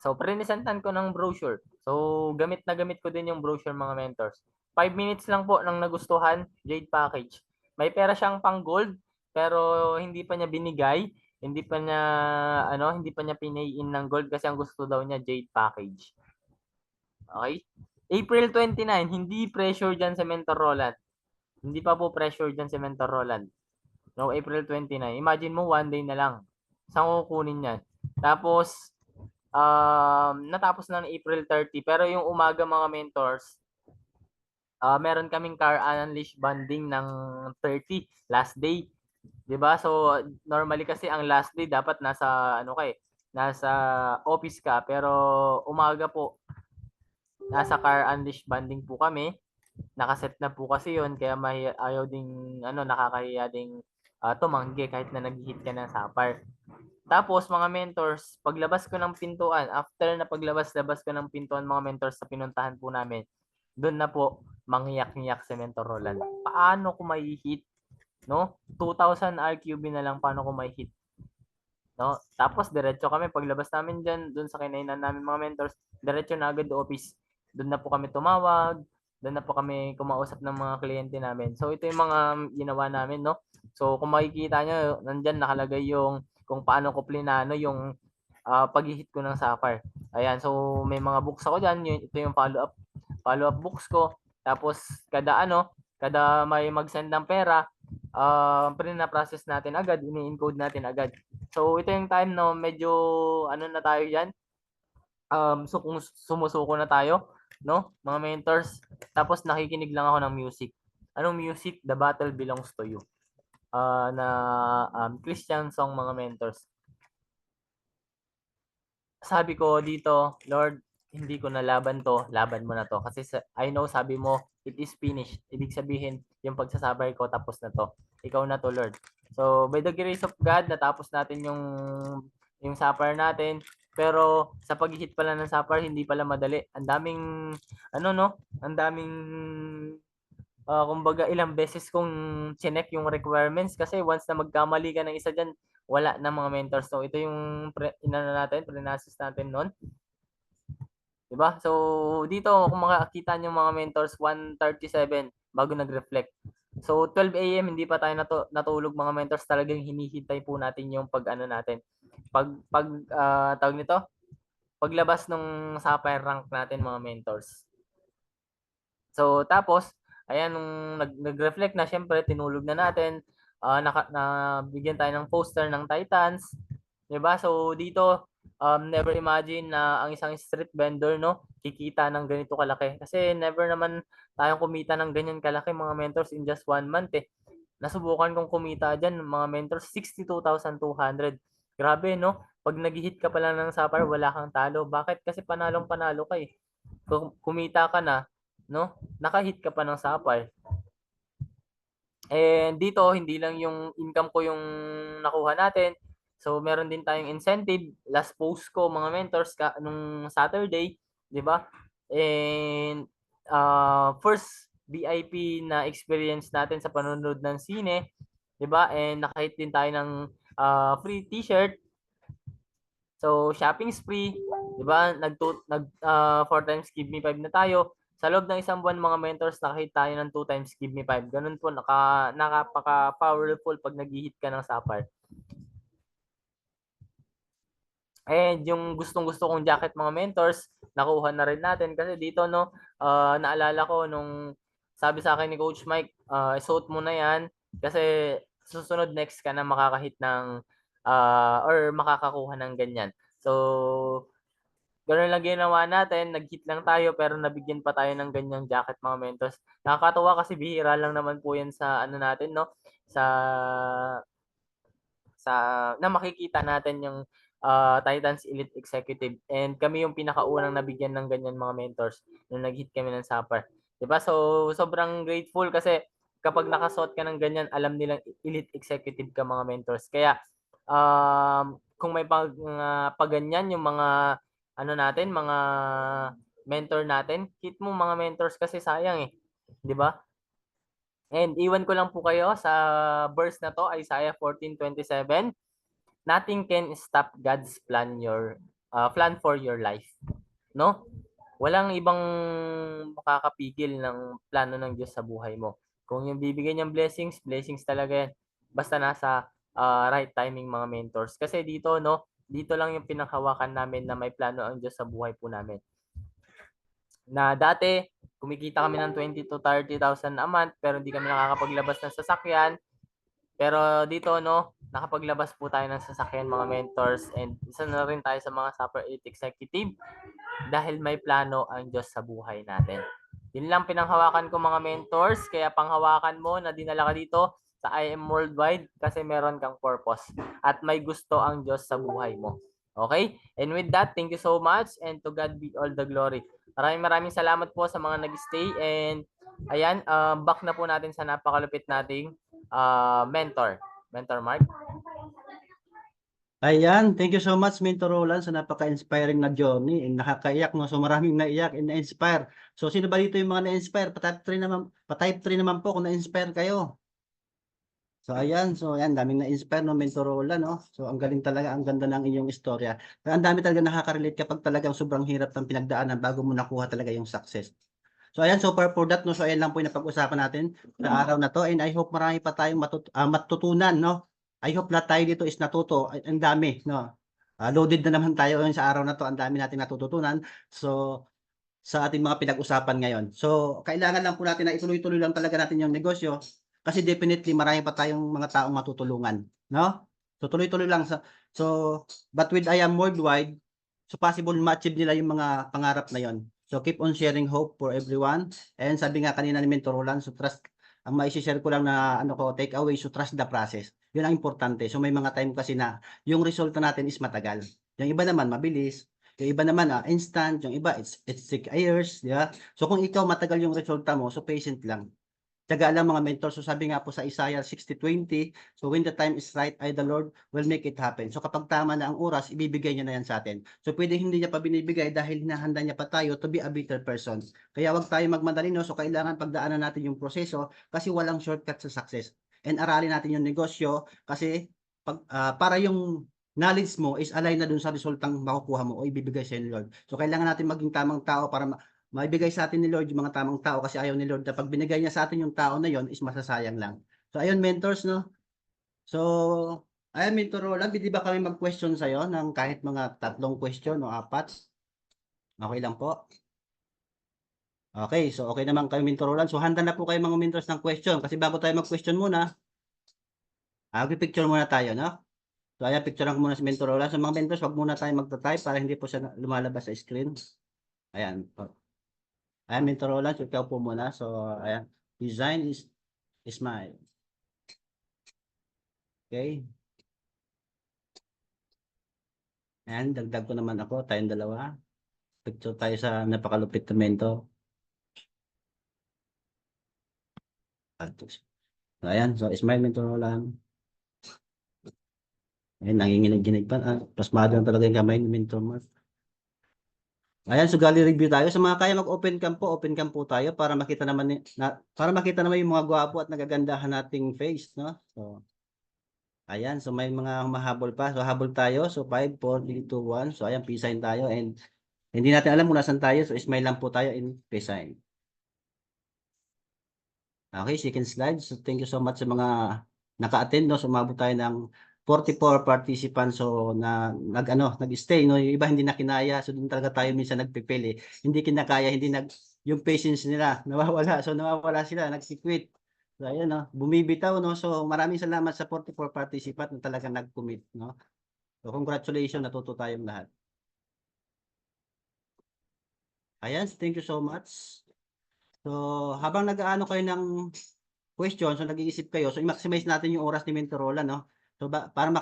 So, presentan ko ng brochure. So, gamit na gamit ko din yung brochure mga mentors. 5 minutes lang po nang nagustuhan, Jade package. May pera siyang pang gold, pero hindi pa niya binigay. Hindi pa niya pinay-in ng gold kasi ang gusto daw niya Jade package. Okay? April 29, hindi pressure dyan sa Mentor Roland. Hindi pa po pressure dyan sa Mentor Roland. No, April 29. Imagine mo, 1 day na lang. Saan ko kukunin yan? Tapos, natapos na ng April 30. Pero yung umaga mga mentors, meron kaming car unleash banding ng 30 last day. 'Di ba? So normally kasi ang last day dapat nasa nasa office ka, pero umaga po nasa car unleash banding po kami. Nakaset na po kasi 'yon kaya ayaw ding nakakahiya ding tumanggi kahit na nag-hit ka ng sapar. Tapos mga mentors, paglabas ko ng pintuan, after na paglabas-labas ko ng pintuan mga mentors sa pinuntahan po namin, doon na po mangyak-ngyak si Mentor Roland. Paano ko may hit? No? 2,000 RQB na lang paano ko may hit? No? Tapos diretso kami paglabas namin diyan, doon sa kinainan namin mga mentors, diretso na agad office. Doon na po kami tumawag, doon na po kami kumausap ng mga kliyente namin. So ito yung mga ginawa namin, no? So kung makikita nyo, nandyan nakalagay yung kung paano ko plinano yung pag-hit ko ng sapphire. Ayan, so may mga books ako dyan. Ito yung follow-up books ko. Tapos kada may mag-send ng pera, process natin agad, ini-encode natin agad. So ito yung time no, medyo na tayo diyan. So kung sumusuko na tayo, no, mga mentors. Tapos nakikinig lang ako ng music. Anong music? The Battle Belongs to You. Christian song mga mentors. Sabi ko dito, Lord, hindi ko na laban to, laban mo na to. Kasi I know sabi mo, it is finished. Ibig sabihin, yung pagsasabay ko tapos na to. Ikaw na to, Lord. So, by the grace of God, natapos natin yung sapphire natin. Pero sa pag-hit pala ng sapphire, hindi pala madali. Ang daming, ano no, ang daming, kumbaga ilang beses kong chinek yung requirements kasi once na magkamali ka ng isa dyan, wala na mga mentors. So, ito yung inano natin, pre-nasis natin noon. Diba? So, dito kung makakita niyo mga mentors, 1:37 bago nag-reflect. So, 12 AM hindi pa tayo natulog mga mentors, talagang hinihintay po natin yung pag-ano natin. Tawag nito, paglabas ng sapphire rank natin mga mentors. So, tapos, ayan, nung nag-reflect na, syempre, tinulog na natin, nabigyan tayo ng poster ng Titans, 'di ba? So, dito, never imagine na ang isang street vendor, no, kikita ng ganito kalaki. Kasi never naman tayong kumita ng ganyan kalaki, mga mentors, in just 1 month, eh. Nasubukan kong kumita dyan, mga mentors, 62,200. Grabe, no? Pag nag-hit ka pa lang ng sapphire, wala kang talo. Bakit? Kasi panalong-panalo ka, eh. Kung kumita ka na, no? Naka-hit ka pa ng sapphire. And dito, hindi lang yung income ko yung nakuha natin. So, meron din tayong incentive. Last post ko, mga mentors, nung Saturday, di ba? And first VIP na experience natin sa panonood ng sine, di ba? And nakahit din tayo ng free t-shirt. So, shopping spree, di ba? 4 times give me 5 na tayo. Sa loob ng isang buwan, mga mentors, nakahit tayo ng 2 times give me 5. Ganun po, nakapaka-powerful pag nag-hit ka ng sapphire. And yung gustong-gusto kong jacket, mga mentors, nakuha na rin natin. Kasi dito, no, naalala ko nung sabi sa akin ni Coach Mike, isuot mo na yan kasi susunod next ka na makakahit ng or makakakuha ng ganyan. So, gano'n lang ginawa natin, nag-hit lang tayo pero nabigyan pa tayo ng ganyang jacket, mga mentors. Nakakatuwa kasi bihira lang naman po 'yan sa ano natin, no, sa na makikita natin yung Titans Elite Executive, and kami yung pinakaunang nabigyan ng ganyan, mga mentors, nung nag-hit kami ng sapphire. 'Di ba? So, sobrang grateful kasi kapag nakasuot ka ng ganyan, alam nilang Elite Executive ka, mga mentors. Kaya kung may paganyan yung mga ano natin, mga mentor natin, hit mo mga mentors kasi sayang, eh. 'Di ba? And iwan ko lang po kayo sa verse na to, Isaiah 14:27. Nothing can stop God's plan for your life. No? Walang ibang makakapigil ng plano ng Diyos sa buhay mo. Kung yung bibigyan niyang blessings, blessings talaga yan. Basta nasa right timing, mga mentors. Kasi dito, no, dito lang yung pinanghawakan namin na may plano ang Diyos sa buhay po namin. Na dati, kumikita kami ng 20 to 30,000 a month pero hindi kami nakakapaglabas ng sasakyan. Pero dito, no, nakapaglabas po tayo ng sasakyan, mga mentors, and isa na rin tayo sa mga Super 8 Executive dahil may plano ang Diyos sa buhay natin. Yun lang pinanghawakan ko, mga mentors, kaya panghawakan mo na dinala ka dito sa I Am Worldwide kasi meron kang purpose at may gusto ang Diyos sa buhay mo. Okay? And with that, thank you so much and to God be all the glory. Maraming salamat po sa mga nag-stay, and ayan, back na po natin sa napakalupit nating mentor. Mentor Mark. Ayan, thank you so much, Mentor Roland, sa napaka-inspiring na journey. Nakakaiyak, no? So, maraming naiyak and na-inspire. So, sino ba dito yung mga na-inspire? Pa-type 3 naman po kung na-inspire kayo. So, ayan. So, ayan, daming na-inspire, no, Mentor Roland, no? So, ang galing talaga, ang ganda ng inyong istorya. Ang dami talaga nakaka-relate kapag talagang sobrang hirap ng pinagdaanan bago mo nakuha talaga yung success. So, ayan, so far for that, no? So, ayan lang po yung napag-usapan natin sa araw na to. And I hope marami pa tayong matutunan, no? I hope lahat tayo dito is natuto. Ang dami, no? Loaded na naman tayo ngayon sa araw na to. Ang dami natin natututunan. So, sa ating mga pinag-usapan ngayon. So, kailangan lang po natin na ituloy-tuloy lang talaga natin yung negosyo kasi definitely marami pa tayong mga taong matutulungan, no? So, tuloy-tuloy lang. So, but with I Am Worldwide, so possible ma-achieve nila yung mga pangarap na yon. So, keep on sharing hope for everyone. And sabi nga kanina ni Mentor Roland, so trust, ang ma-share ko lang na take away, so trust the process. Yun ang importante. So, may mga time kasi na yung resulta natin is matagal. Yung iba naman, mabilis. Yung iba naman, instant. Yung iba, it's take years. Yeah? So, kung ikaw matagal yung resulta mo, so patient lang. Tiyaga lang mga mentor. So sabi nga po sa Isaiah 60:20, so when the time is right, I the Lord will make it happen. So kapag tama na ang oras, ibibigay niya na yan sa atin. So pwede hindi niya pa binibigay dahil hinahanda niya pa tayo to be a better person. Kaya wag tayo magmadali, no? So kailangan pagdaanan natin yung proseso kasi walang shortcut sa success. And aralin natin yung negosyo kasi para yung knowledge mo is align na dun sa resultang makukuha mo o ibibigay sa ni Lord. So kailangan natin maging tamang tao para maibigay sa atin ni Lord yung mga tamang tao kasi ayaw ni Lord na pag binigay niya sa atin yung tao na yon is masasayang lang. So ayun mentors, no? So ayun mentor Roland, hindi ba kami mag-question sa'yo ng kahit mga 3 question o 4? Okay lang po. Okay, so okay naman kayo mentor Roland. So handa na po kayo mga mentors ng question kasi bago tayo mag-question muna, picture muna tayo, no? So ayan, picture ko muna si mentor Roland. So mga mentors, wag muna tayo magta-type para hindi po siya lumalabas sa screen. Ayan. Ayan, mentor Roland, so ikaw po muna. So, ayan. Design is smile. Okay. Ayan, dagdag ko naman ako. Tayong dalawa. Picture tayo sa napakalupit na mentor. So, ayan. So, smile, mentor Roland. Ayan, nanginginig-ginig pa. Pasmado na talaga yung kamay ni mentor Mark. Ayan, so gali review tayo. Sa mga kaya mag-open cam po tayo para makita naman yung mga gwapo at nagagandahan nating face, no? So, ayan, so may mga mahabol pa. So habol tayo. So 5, 4, 3, 2, 1. So ayan, peace sign tayo and hindi natin alam kung nasan tayo. So smile lang po tayo in peace sign. Okay, second slide. So thank you so much sa mga naka-attend, no? So umabot tayo ng 44 participants so nag-stay, no? Yung iba hindi na kinaya. So doon talaga tayo minsan nagpipili. Hindi kinakaya, yung patience nila nawawala. So nawawala sila, nagsi-quit. So ayan, no? Bumibitaw, no? So maraming salamat sa 44 participant na talaga nag-commit, no? So congratulations, natuto tayong lahat. Ayan, thank you so much. So habang nag-aano kayo ng question, so nag-iisip kayo, so i-maximize natin yung oras ni Mentor Roland, no? So para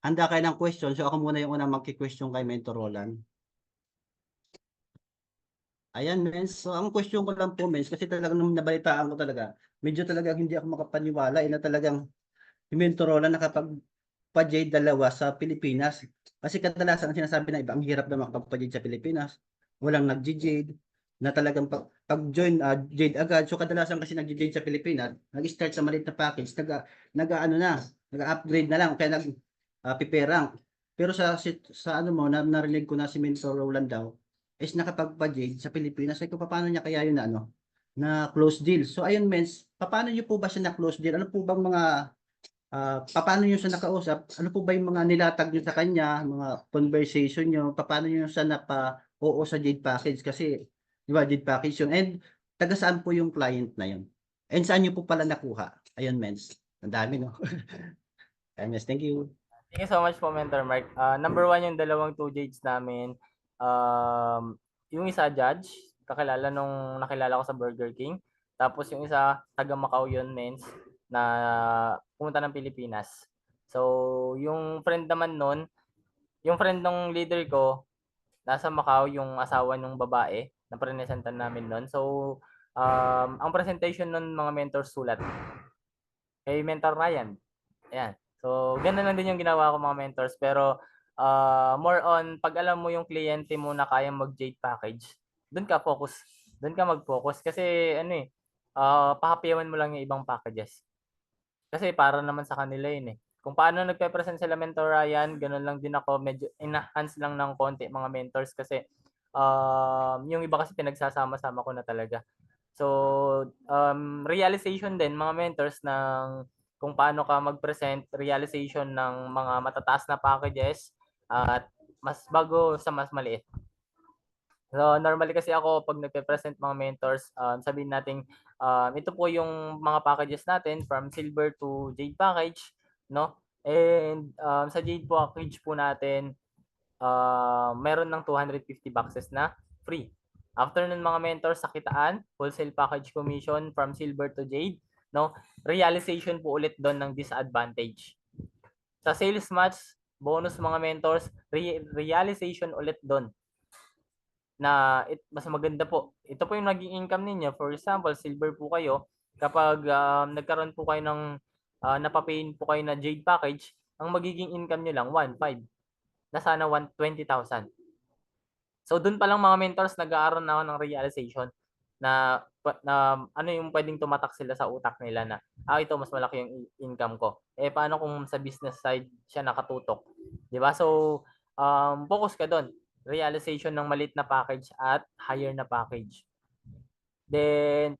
handa kayo ng question, so ako muna yung unang magki-question kay Mentor Roland. Ayan, Mens. So ang question ko lang po, Mens, kasi talagang nung nabalitaan ko talaga, medyo talagang hindi ako makapaniwala na talagang si Mentor Roland nakapag-Jade dalawa sa Pilipinas. Kasi kadalasan ang sinasabi na iba, ang hirap na makapag-Jade sa Pilipinas. Walang nag-Jade na talagang pag-join Jade agad. So kadalasan kasi nag-Jade sa Pilipinas, nag-start sa maliit na package, nag-upgrade na lang, kaya piperang. Pero sa ano mo, narinig ko na si Mentor Roland daw, is nakapag-Jade sa Pilipinas. Ay ko, paano niya kaya yun na close deal? So ayun, Mens, paano niyo po ba siya na close deal? Ano po bang mga paano niyo siya nakausap? Ano po ba yung mga nilatag niyo sa kanya, mga conversation niyo? Paano niyo siya oo sa Jade Package? Kasi, di ba, Jade Package yun. And, taga saan po yung client na yun? And saan niyo po pala nakuha? Ayun, Mens. Ang dami, no? Ayun, Mens. Thank you. Thank you so much po, Mentor Mark. Number 1 yung dalawang 2 Jades namin. Yung isa, Judge, nakilala ko sa Burger King. Tapos yung isa, taga Macau yun, Mens, na pumunta ng Pilipinas. So, yung friend naman nun, yung friend ng leader ko, nasa Macau, yung asawa ng babae, na presentan namin nun. So, ang presentation nun, mga mentors sulat. Kay Mentor Ryan. Ayan. So, ganda lang din yung ginawa ko mga mentors. Pero, more on, pag alam mo yung kliyente mo na kayang mag-Jade package, doon ka focus. Doon ka mag-focus. Kasi, pahapiyawan mo lang yung ibang packages. Kasi para naman sa kanila yun eh. Kung paano nagpe-present sila Mentor Ryan, ganun lang din ako. Medyo enhance lang ng konti mga mentors kasi yung iba kasi pinagsasama-sama ko na talaga. So, realization din mga mentors ng kung paano ka mag-present, realization ng mga matataas na packages at mas bago sa mas maliit. So, normally kasi ako pag nagpe-present mga mentors, sabihin natin ito po yung mga packages natin from silver to jade package, no? And sa jade package po natin, meron ng 250 boxes na free. After nun mga mentors sa kitaan, wholesale package commission from silver to jade, no? Realization po ulit doon ng disadvantage. Sa sales match, bonus mga mentors, realization ulit doon na mas maganda po. Ito po yung naging income ninyo. For example, silver po kayo, kapag nagkaroon po kayo ng napapayin po kayo na Jade package, ang magiging income nyo lang 1.5 na sana 120,000. So doon pa lang mga mentors nag-aaroon na ako ng realization na ano yung pwedeng tumatak sila sa utak nila na ito mas malaki yung income ko. Paano kung sa business side siya nakatutok? 'Di ba? So focus ka doon. Realization ng maliit na package at higher na package. Then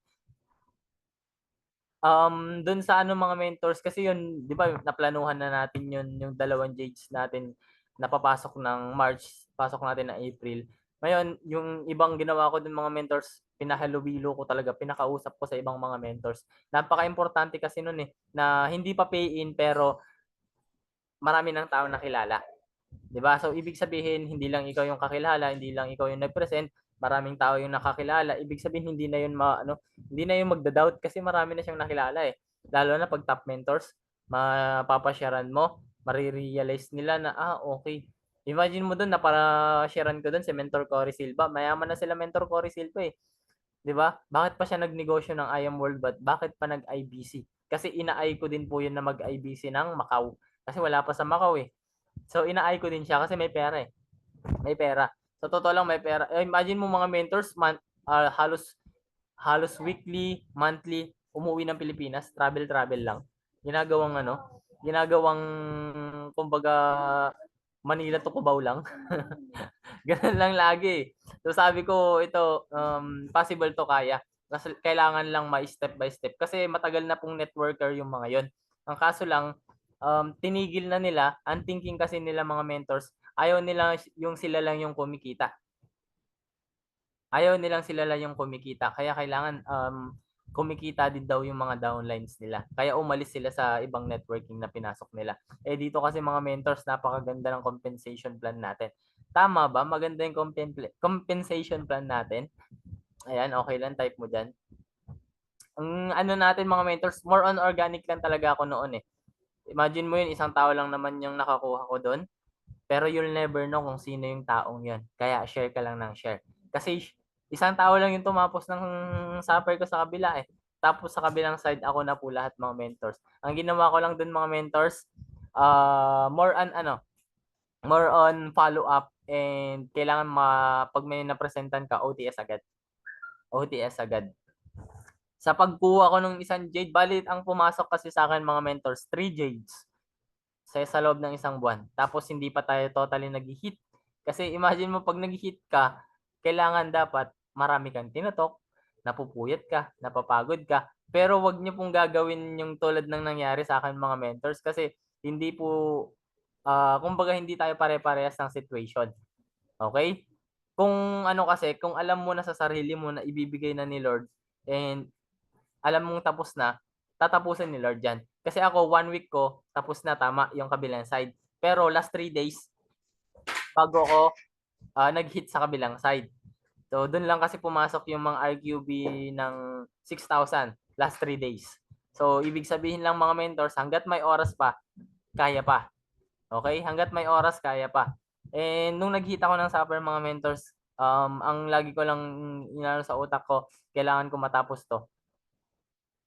doon sa mga mentors kasi yun, 'di ba, naplanuhan na natin yun, yung 2 Jades natin na papasok ng March, pasok natin ng April. Ngayon, yung ibang ginawa ko din mga mentors, pinahalubilo ko talaga, pinakausap ko sa ibang mga mentors. Napaka-importante kasi nun na hindi pa pay-in pero marami ng tao nakilala. 'Di ba? So ibig sabihin hindi lang ikaw yung kakilala, hindi lang ikaw yung nag-present, maraming tao yung nakakilala. Ibig sabihin hindi na yun hindi na yung magda-doubt kasi marami na siyang nakilala eh. Lalo na pag top mentors, mapapasharean mo, marirealize nila na okay. Imagine mo doon na para sharean ko doon si Mentor Cory Silva. Mayaman na sila Mentor Cory Silva eh. 'Di ba? Bakit pa siya nagnegosyo ng I Am World but bakit pa nag-IBC? Kasi inaay ko din po yun na mag-IBC ng Macau. Kasi wala pa sa Macau eh. So inaay ko din siya kasi may pera eh. May pera. Sa totoo lang may pera. Imagine mo mga mentors halos weekly, monthly umuwi ng Pilipinas, travel lang. Ginagawang kumbaga Manila to Cubao lang. Ganun lang lagi. So sabi ko ito possible to kaya. Kasi kailangan lang step by step kasi matagal na pong networker yung mga yon. Ang kaso lang tinigil na nila, ang thinking kasi nila mga mentors, ayaw nila yung sila lang yung kumikita. Ayaw nilang sila lang yung kumikita. Kaya kailangan kumikita din daw yung mga downlines nila. Kaya umalis sila sa ibang networking na pinasok nila. Dito kasi mga mentors, napakaganda ng compensation plan natin. Tama ba? Maganda yung compensation plan natin. Ayan, okay lang. Type mo dyan. Ang natin mga mentors, more on organic lang talaga ako noon eh. Imagine mo yun, isang tao lang naman yung nakakuha ko doon. Pero you'll never know kung sino yung taong yun. Kaya share ka lang ng share. Kasi isang tao lang yung tumapos ng supper ko sa kabila eh. Tapos sa kabilang side, ako na po lahat mga mentors. Ang ginawa ko lang dun mga mentors, more on follow up and kailangan pag may napresentan ka, OTS agad. OTS agad. Sa pagkuha ko ng isang Jade, balit ang pumasok kasi sa akin mga mentors, 3 Jades sa loob ng isang buwan. Tapos hindi pa tayo totally nag-hit. Kasi imagine mo pag nag-hit ka, kailangan dapat marami kang tinotok, napupuyat ka, napapagod ka. Pero wag niyo pong gagawin yung tulad ng nangyari sa akin mga mentors kasi hindi po kumbaga hindi tayo pare-parehas ng situation. Okay? Kung kasi, kung alam mo na sa sarili mo na ibibigay na ni Lord and alam mong tapos na, tatapusin ni Lord yan. Kasi ako, 1 week ko, tapos na tama yung kabilang side. Pero last 3 days, bago ako nag-hit sa kabilang side. So, doon lang kasi pumasok yung mga RQB ng 6,000 last 3 days. So, ibig sabihin lang mga mentors, hanggat may oras pa, kaya pa. Okay? Hanggat may oras, kaya pa. And nung nag-hit ako ng supper mga mentors, ang lagi ko lang inano sa utak ko, kailangan ko matapos to.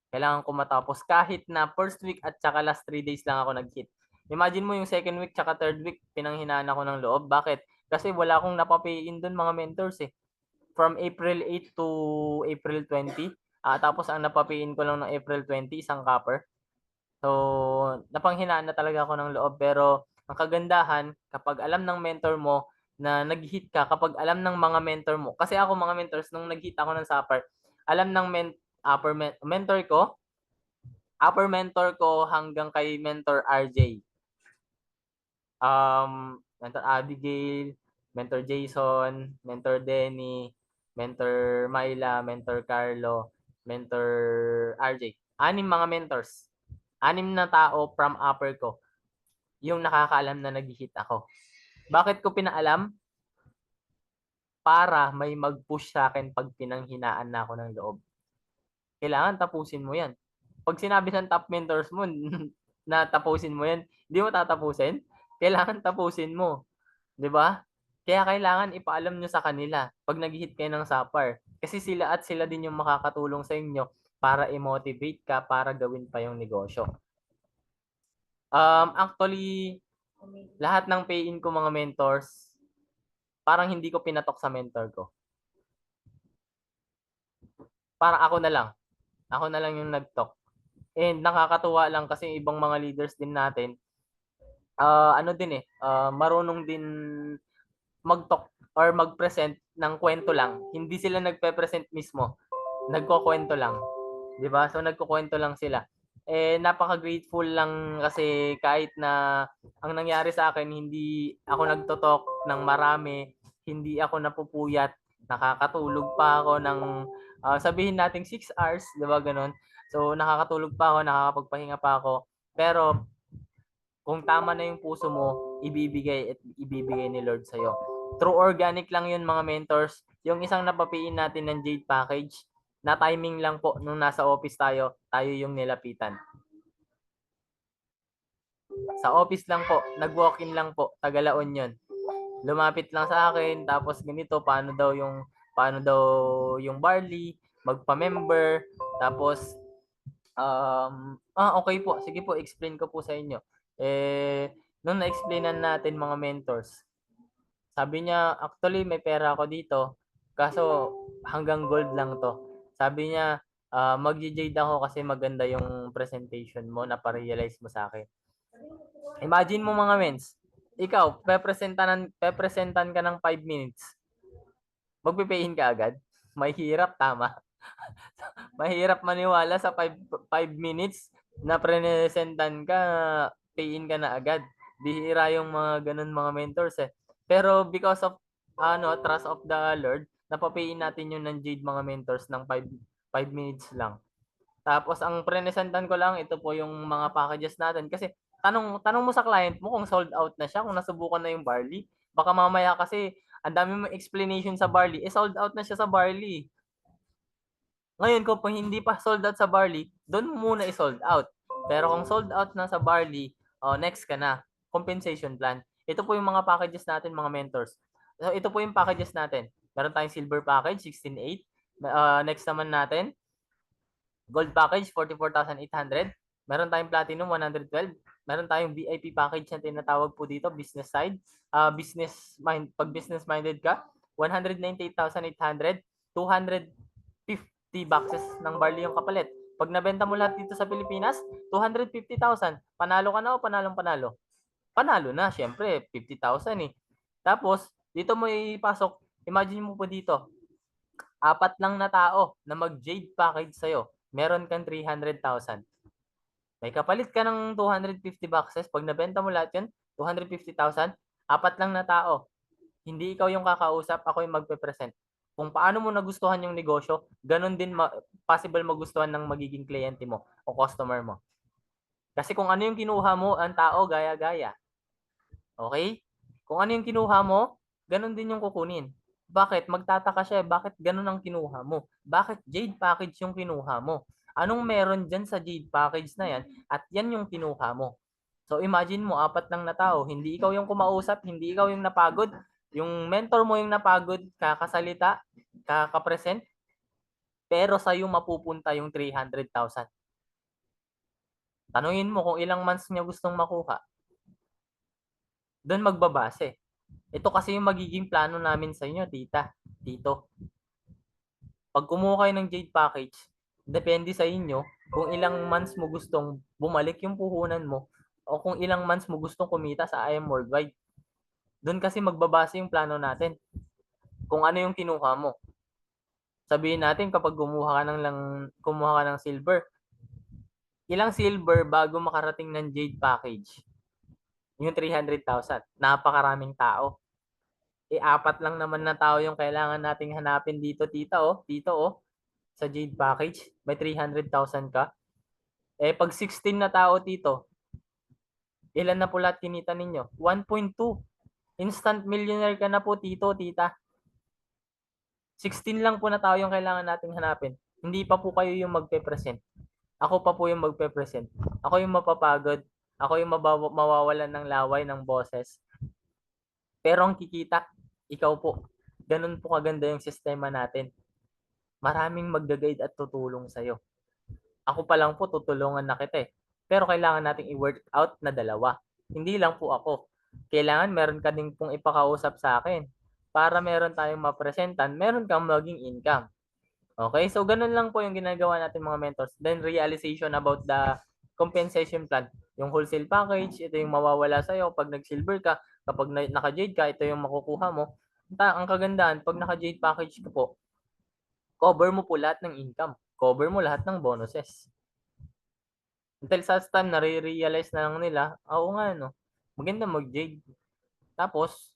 Kailangan ko matapos kahit na first week at saka last 3 days lang ako nag-hit. Imagine mo yung second week tsaka third week, pinanghinaan ako ng loob. Bakit? Kasi wala akong napapayin doon mga mentors eh. From April 8 to April 20. Tapos ang napapayin ko lang ng April 20, isang copper. So, napanghinaan na talaga ako ng loob. Pero ang kagandahan, kapag alam ng mentor mo na nag-hit ka, kapag alam ng mga mentor mo, kasi ako mga mentors, nung nag-hit ako ng supper, alam ng upper mentor ko hanggang kay mentor RJ. Mentor Abigail, mentor Jason, mentor Denny, mentor Myla, mentor Carlo, mentor RJ. 6 mga mentors. 6 na tao from upper ko yung nakakaalam na nag-hit ako. Bakit ko pinaalam? Para may mag-push sa akin pag pinanghinaan na ako ng loob. Kailangan tapusin mo yan. Pag sinabi ng top mentors mo na tapusin mo yan, hindi mo tatapusin. Kailangan tapusin mo. 'Di ba? Kaya kailangan ipaalam nyo sa kanila pag nag-hit kayo ng supper. Kasi sila din yung makakatulong sa inyo para i-motivate ka para gawin pa yung negosyo. Actually, lahat ng pay-in ko mga mentors, parang hindi ko pinatok sa mentor ko. Parang ako na lang. Ako na lang yung nag-talk. And nakakatuwa lang kasi yung ibang mga leaders din natin, ano din marunong din mag-talk or mag-present ng kwento lang. Hindi sila nagpe-present mismo. Nagkukuwento lang. 'Di ba? So nagkukuwento lang sila. Napaka-grateful lang kasi kahit na ang nangyari sa akin, hindi ako nagto-talk ng marami, hindi ako napupuyat, nakakatulog pa ako ng sabihin nating 6 hours, 'di ba gano'n? So nakakatulog pa ako, nakakapagpahinga pa ako. Pero kung tama na yung puso mo, ibibigay at ibibigay ni Lord sa'yo. True organic lang yun mga mentors. Yung isang napapiin natin ng Jade package, na timing lang po nung nasa office tayo yung nilapitan. Sa office lang po, nag-walk-in lang po, Tagalaon yun. Lumapit lang sa akin, tapos ganito, paano daw yung barley, magpa-member, tapos okay po. Sige po, explain ko po sa inyo. Nung na-explainan natin mga mentors, sabi niya, actually may pera ako dito, kaso hanggang gold lang to. Sabi niya, mag-jade ako kasi maganda yung presentation mo na pa-realize mo sa akin. Imagine mo mga mens, ikaw, pepresentan ka ng 5 minutes. Magpipayin ka agad? Mahirap, tama. Mahirap maniwala sa 5 minutes na presentan ka, payin ka na agad. Bihira yung mga ganun mga mentors eh. Pero because of trust of the Lord, napapayin natin yun ng Jade mga mentors ng 5 minutes lang. Tapos ang presentan ko lang, ito po yung mga packages natin. Kasi tanong mo sa client mo kung sold out na siya, kung nasubukan na yung barley. Baka mamaya kasi ang dami mo explanation sa barley, sold out na siya sa barley. Ngayon, kung hindi pa sold out sa barley, doon muna i-sold out. Pero kung sold out na sa barley, next ka na. Compensation plan. Ito po yung mga packages natin, mga mentors. So, ito po yung packages natin. Meron tayong silver package, 16,800. Next naman natin, gold package, 44,800. Meron tayong platinum, 112. Meron tayong VIP package na tinatawag po dito, business side. Pag business minded ka, 198,800. 250 boxes ng barley yung kapalit. Pag nabenta mo lahat dito sa Pilipinas, 250,000. Panalo ka na o panalo? Panalo na, syempre, 50,000 eh. Tapos, dito mo ipasok, imagine mo po dito, 4 lang na tao na mag-Jade package sa'yo. Meron kang 300,000. May kapalit ka ng 250 boxes. Pag nabenta mo lahat yun, 250,000, 4 lang na tao. Hindi ikaw yung kakausap, ako yung magpe-present. Kung paano mo nagustuhan yung negosyo, ganun din possible magustuhan ng magiging kliyente mo o customer mo. Kasi kung ano yung kinuha mo, ang tao gaya-gaya. Okay? Kung ano yung kinuha mo, ganun din yung kukunin. Bakit? Magtataka siya, bakit ganun ang kinuha mo? Bakit Jade package yung kinuha mo? Anong meron dyan sa Jade package na yan at yan yung kinuha mo? So imagine mo, 4 lang na tao, hindi ikaw yung kumausap, hindi ikaw yung napagod, yung mentor mo yung napagod, kakasalita, kakapresent, pero sa'yo mapupunta yung 300,000. Tanungin mo kung ilang months niya gustong makuha. Doon magbabase. Ito kasi yung magiging plano namin sa inyo, tito. Pag kumuha kayo ng Jade package, depende sa inyo kung ilang months mo gustong bumalik yung puhunan mo o kung ilang months mo gustong kumita sa IM Worldwide. Doon kasi magbabase yung plano natin. Kung ano yung kinuha mo. Sabihin natin kapag kumuha ka ng silver, ilang silver bago makarating ng Jade package? Yung 300,000. Napakaraming tao. 4 lang naman na tao yung kailangan nating hanapin dito, tita dito sa Jade package, may 300,000 ka. Pag 16 na tao dito, ilan na po lahat kinita ninyo? 1.2. Instant millionaire ka na po, tito, tita. 16 lang po na tao yung kailangan nating hanapin. Hindi pa po kayo yung magpe-present. Ako pa po yung magpe-present. Ako yung mapapagod. Ako yung mawawalan ng laway ng boses. Pero ang kikita, ikaw po. Ganun po kaganda yung sistema natin. Maraming magga-guide at tutulong sa'yo. Ako pa lang po tutulungan na kita eh. Pero kailangan nating i-work out na dalawa. Hindi lang po ako. Kailangan meron ka din pong ipakausap sa akin para meron tayong mapresentan, meron kang maging income. Okay? So, ganun lang po yung ginagawa natin mga mentors. Then, realization about the compensation plan. Yung wholesale package, ito yung mawawala sa'yo pag nag-silver ka. Kapag naka-jade ka, ito yung makukuha mo. Ang kagandahan, pag naka-jade package ka po, cover mo po lahat ng income. Cover mo lahat ng bonuses. Until sa time, nare-realize na lang nila, oo nga, no, maganda mag-jade. Tapos,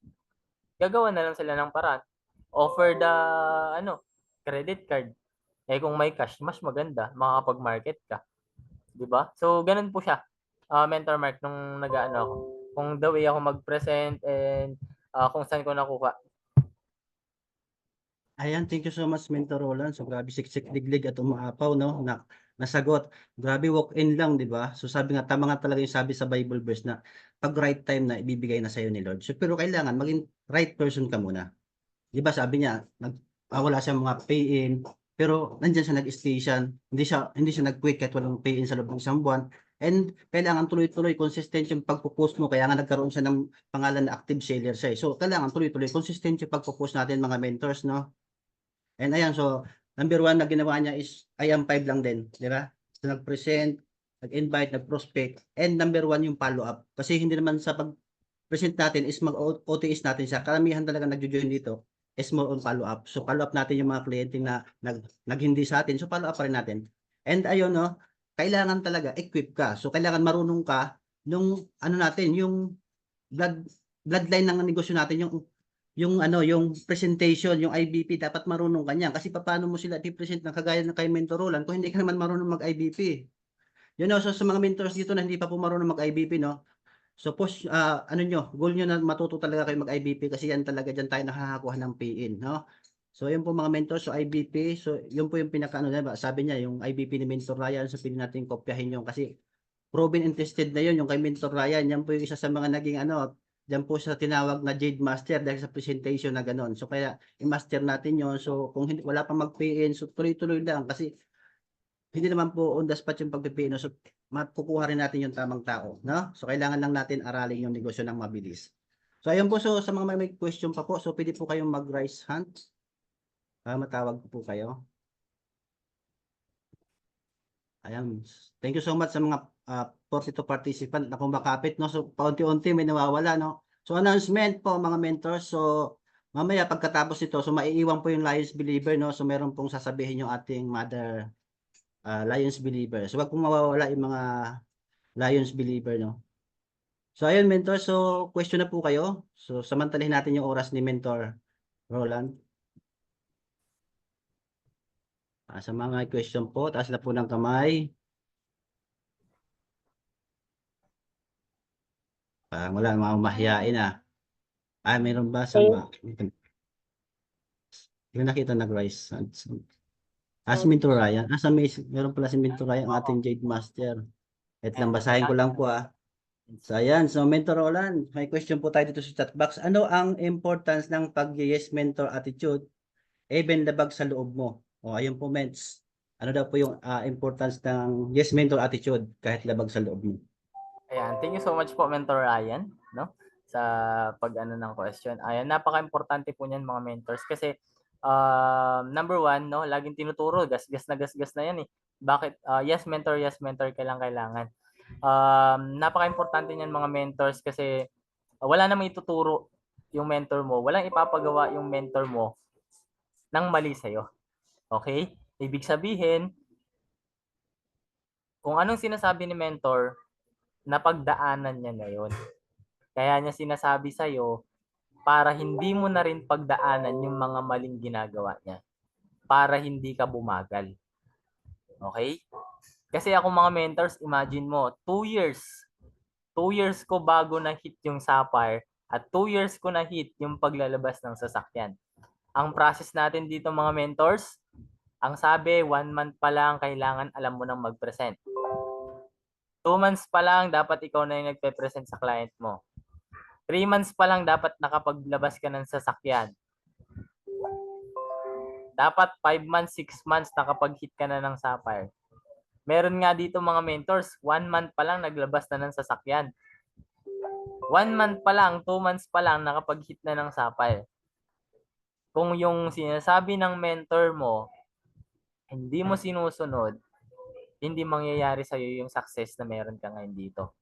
gagawa na lang sila ng paraan. Offer the, credit card. Eh kung may cash, mas maganda, makakapag-market ka. 'Di ba? So, ganun po siya. Mentor Mark, nung nag-ano ako. Kung the way ako mag-present and kung saan ko nakuha. Ayan, thank you so much, Mentor Roland. So, grabe siksik liglig at umaapaw, no? Nasagot. Grabe walk-in lang, di ba? So, sabi nga, tama nga talaga yung sabi sa Bible verse na pag right time na ibibigay na sa'yo ni Lord. So, pero kailangan maging right person ka muna. Di ba sabi niya, wala siyang mga pay-in, pero nandiyan siya nag-stay siya, hindi siya nag-quit kahit walang pay-in sa loob ng isang buwan. And kailangan tuloy-tuloy, consistent yung pagpo-post mo, kaya nga nagkaroon siya ng pangalan na active seller siya. So, kailangan tuloy-tuloy, consistent yung pagpo-post natin mga mentors, no? And ayan, so, number one na ginawa niya is, I am 5 lang din, di ba? So, nag-present, nag-invite, nag-prospect, and number one yung follow-up. Kasi hindi naman sa pag-present natin is mag-OTS natin siya. Karamihan talaga nag-join dito is more on follow-up. So, follow-up natin yung mga kliyente na nag-hindi sa atin. So, follow-up pa rin natin. And ayun, no, kailangan talaga equip ka. So, kailangan marunong ka nung, natin, yung bloodline ng negosyo natin, yung presentation, yung IBP, dapat marunong ka niyan. Kasi paano mo sila i-present ng kagaya ng kay Mentor Roland kung hindi ka naman marunong mag-IBP. So sa mga mentors dito na hindi pa po marunong mag-IBP, no? So push, goal nyo na matuto talaga kayo mag-IBP kasi yan talaga dyan tayo nakakakuha ng pay-in, no? So yun po mga mentors, so IBP, so yun po yung diba? Sabi niya, yung IBP ni Mentor Ryan, so pili natin kopyahin yun kasi proven and tested na yun, yung kay Mentor Ryan, yan po yung isa sa mga naging diyan po sa tinawag na Jade Master dahil sa presentation na gano'n. So kaya i-master natin yon. So kung hindi, wala pang mag-PN, so tuloy-tuloy lang kasi hindi naman po on the spot yung pag-PN. So makukuha rin natin yung tamang tao, no? So kailangan lang natin aralin yung negosyo ng mabilis. So ayun po, so sa mga may question pa po, so pwede po kayong mag-raise hand. Matawag po kayo. Ayan. Thank you so much sa mga 42 participant na kumakapit, no? So paunti-unti may nawawala, no? So announcement po mga mentors. So mamaya pagkatapos ito, so maiiwan po yung Lions Believer, no? So meron pong sasabihin yung ating mother Lions Believer. So wag pong mawawala yung mga Lions Believer, no? So ayun mentor, so question na po kayo. So samantalahin natin yung oras ni Mentor Roland. Sa mga question po, taas na po ng kamay. Parang wala, mga mahihain meron ba sa yung nakita nag-rise? Si Mentor Ryan. Meron pala si Mentor Ryan, ang ating Jade Master. At lang, basahin ko lang po So ayan, so Mentor Roland, may question po tayo dito sa chat box. Ano ang importance ng pag-yes mentor attitude, even labag sa loob mo? Ayun po, Ments. Ano daw po yung importance ng yes mentor attitude kahit labag sa loob mo? Ayan, thank you so much po, Mentor Ryan, no? Sa pag-ano ng question. Ayan, napaka-importante po niyan mga mentors kasi number one, no, laging tinuturo, gas-gas na yan eh. Bakit? Yes mentor kailangan. Napaka-importante niyan mga mentors kasi wala namang ituturo yung mentor mo, walang ipapagawa yung mentor mo ng mali sa'yo. Okay? Ibig sabihin, kung anong sinasabi ni mentor, napagdaanan niya na yun. Kaya niya sinasabi sa'yo para hindi mo na rin pagdaanan yung mga maling ginagawa niya. Para hindi ka bumagal. Okay? Kasi ako mga mentors, imagine mo, 2 years. 2 years ko bago na-hit yung Sapphire at 2 years ko na-hit yung paglalabas ng sasakyan. Ang process natin dito mga mentors, ang sabi, 1 month pa lang kailangan alam mo nang mag-present. 2 months pa lang dapat ikaw na yung nagpe-present sa client mo. 3 months pa lang dapat nakapaglabas ka ng sasakyan. Dapat 5 months, 6 months nakapag-hit ka na ng Sapphire. Meron nga dito mga mentors, 1 month pa lang naglabas na ng sasakyan. 1 month pa lang, 2 months pa lang nakapag-hit na ng Sapphire. Kung yung sinasabi ng mentor mo, hindi mo sinusunod, hindi mangyayari sa'yo yung success na meron ka ngayon dito.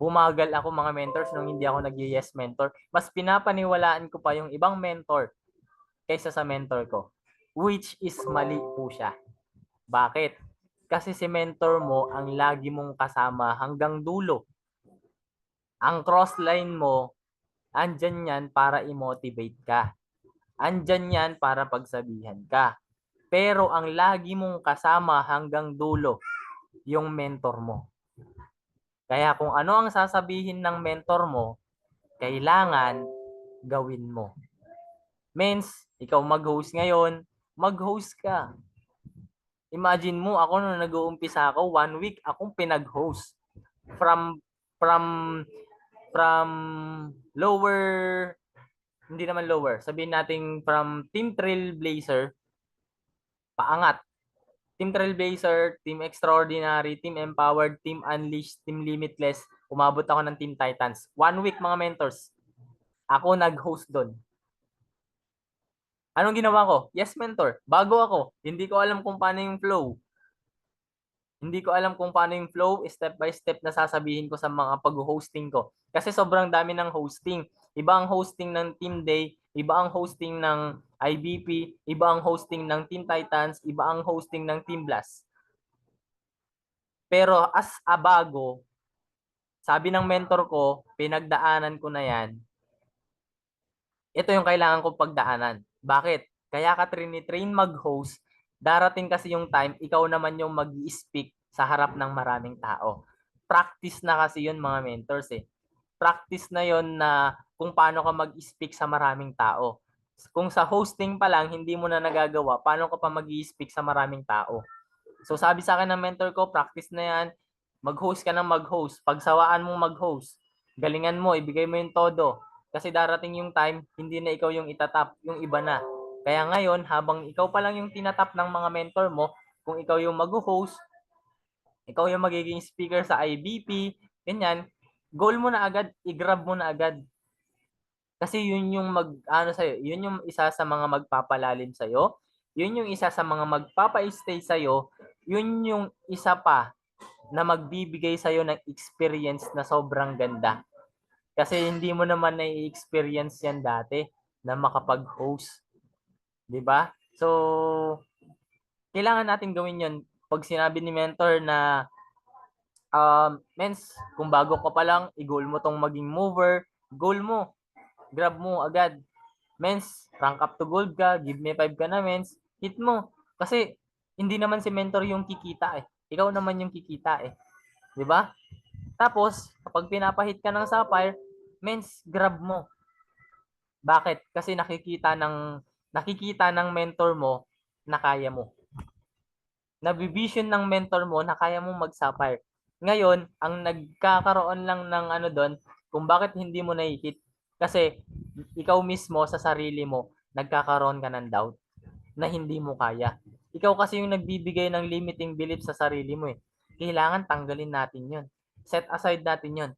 Bumagal ako mga mentors nung hindi ako nag-yes mentor. Mas pinapaniwalaan ko pa yung ibang mentor kaysa sa mentor ko. Which is mali po siya. Bakit? Kasi si mentor mo ang lagi mong kasama hanggang dulo. Ang crossline mo, andyan yan para i-motivate ka. Andyan yan para pagsabihan ka. Pero ang lagi mong kasama hanggang dulo, yung mentor mo. Kaya kung ano ang sasabihin ng mentor mo, kailangan gawin mo. Means, ikaw mag-host ngayon, mag-host ka. Imagine mo, ako nung nag-uumpisa ako, 1 week akong pinag-host. From lower, hindi naman lower, sabihin natin from Team Trailblazer, paangat. Team Trailblazer, Team Extraordinary, Team Empowered, Team Unleashed, Team Limitless, umabot ako ng Team Titans. 1 week mga mentors. Ako nag-host doon. Anong ginawa ko? Yes, mentor. Bago ako. Hindi ko alam kung paano yung flow. Hindi ko alam kung paano yung flow, step by step na sasabihin ko sa mga pag-hosting ko. Kasi sobrang dami ng hosting. Iba ang hosting ng Team Day, iba ang hosting ng IBP, iba ang hosting ng Team Titans, iba ang hosting ng Team Blast. Pero as a bago, sabi ng mentor ko, pinagdaanan ko na yan. Ito yung kailangan kong pagdaanan. Bakit? Kaya ka train mag-host, darating kasi yung time, ikaw naman yung mag-i-speak sa harap ng maraming tao. Practice na kasi yun mga mentors eh. Practice na yun na kung paano ka mag-speak sa maraming tao. Kung sa hosting pa lang, hindi mo na nagagawa, paano ka pa mag-i-speak sa maraming tao? So sabi sa akin ng mentor ko, practice na yan, mag-host ka ng mag-host. Pagsawaan mong mag-host, galingan mo, ibigay mo yung todo. Kasi darating yung time, hindi na ikaw yung itatap, yung iba na. Kaya ngayon, habang ikaw pa lang yung tinatap ng mga mentor mo, kung ikaw yung mag-host, ikaw yung magiging speaker sa IBP, ganyan, goal mo na agad, i-grab mo na agad. Kasi yun yung sa'yo, yun yung isa sa mga magpapalalim sa'yo, yun yung isa sa mga magpapa-stay sa'yo, yun yung isa pa na magbibigay sa'yo ng experience na sobrang ganda. Kasi hindi mo naman na-experience yan dati na makapag-host. 'Di ba? So, kailangan natin gawin yun. Pag sinabi ni mentor na, mens, kung bago ka pa lang, i-goal mo tong maging mover, goal mo, grab mo agad. Mens, rank up to gold ka, give me 5 ka na, mens, hit mo. Kasi, hindi naman si mentor yung kikita eh. Ikaw naman yung kikita eh. 'Di ba? Tapos, kapag pinapahit ka ng Sapphire, mens, grab mo. Bakit? Kasi nakikita ng mentor mo na kaya mo. Nabivision ng mentor mo na kaya mo mag-Sapphire. Ngayon, ang nagkakaroon lang ng ano doon, kung bakit hindi mo na-hit, kasi ikaw mismo sa sarili mo, nagkakaroon ka ng doubt na hindi mo kaya. Ikaw kasi yung nagbibigay ng limiting belief sa sarili mo eh. Kailangan tanggalin natin yun. Set aside natin yun.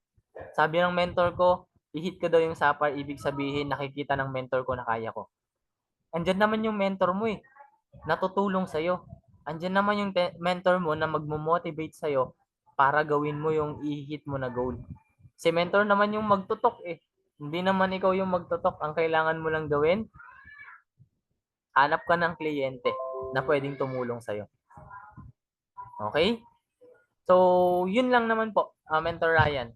Sabi ng mentor ko, i-hit ko daw yung Sapphire, ibig sabihin nakikita ng mentor ko na kaya ko. Andyan naman yung mentor mo eh, natutulong sa'yo. Andyan naman yung mentor mo na magmo-motivate sa'yo para gawin mo yung i-hit mo na goal. Si mentor naman yung magtutok eh. Hindi naman ikaw yung magtutok. Ang kailangan mo lang gawin, hanap ka ng kliyente na pwedeng tumulong sa'yo. Okay? So, yun lang naman po, Mentor Ryan.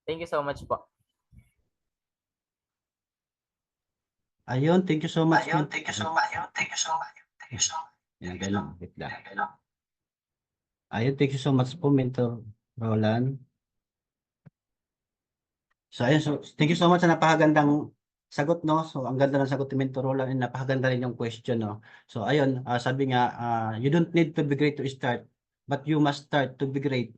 Thank you so much po. Ayun, thank you so much. Thank you so much. Yan, ganun. Wait lang. Ayun, thank you so much po, Mentor Roland. So, ayun, so, thank you so much sa napakagandang sagot, no? So, ang ganda ng sagot ni Mentor Roland, and napakaganda rin yung question, no? So, ayun, sabi nga, you don't need to be great to start, but you must start to be great.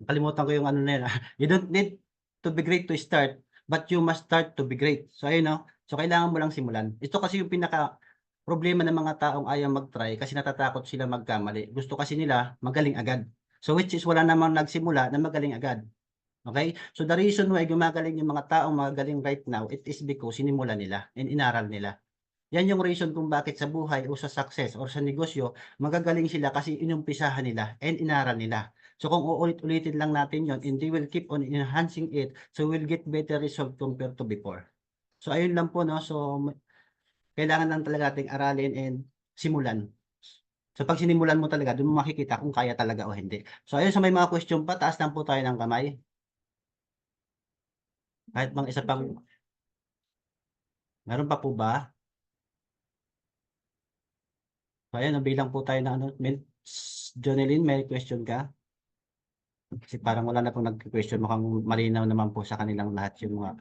Kalimutan ko yung ano na yun. You don't need to be great to start, but you must start to be great. So, ayun, no? So, kailangan mo lang simulan. Ito kasi yung pinaka problema ng mga taong ayaw mag-try kasi natatakot sila magkamali. Gusto kasi nila magaling agad. So which is wala namang nagsimula na magaling agad. Okay? So the reason why gumagaling yung mga taong magaling right now, it is because sinimula nila and inaral nila. Yan yung reason kung bakit sa buhay o sa success or sa negosyo, magagaling sila kasi inumpisahan nila and inaral nila. So kung uulit-ulitin lang natin yon and they will keep on enhancing it, so we'll get better result compared to before. So ayun lang po, no? So kailangan lang talaga nating aralin and simulan. So pag sinimulan mo talaga, doon mo makikita kung kaya talaga o hindi. So ayun, sa may mga question pa, taas lang po tayo ng kamay. Kahit bang isa pang, meron pa po ba? So ayun, nabilang po tayo ng ano, Jonelyn, may question ka? Kasi parang wala na pong nag-question, mukhang malinaw naman po sa kanilang lahat yung mga,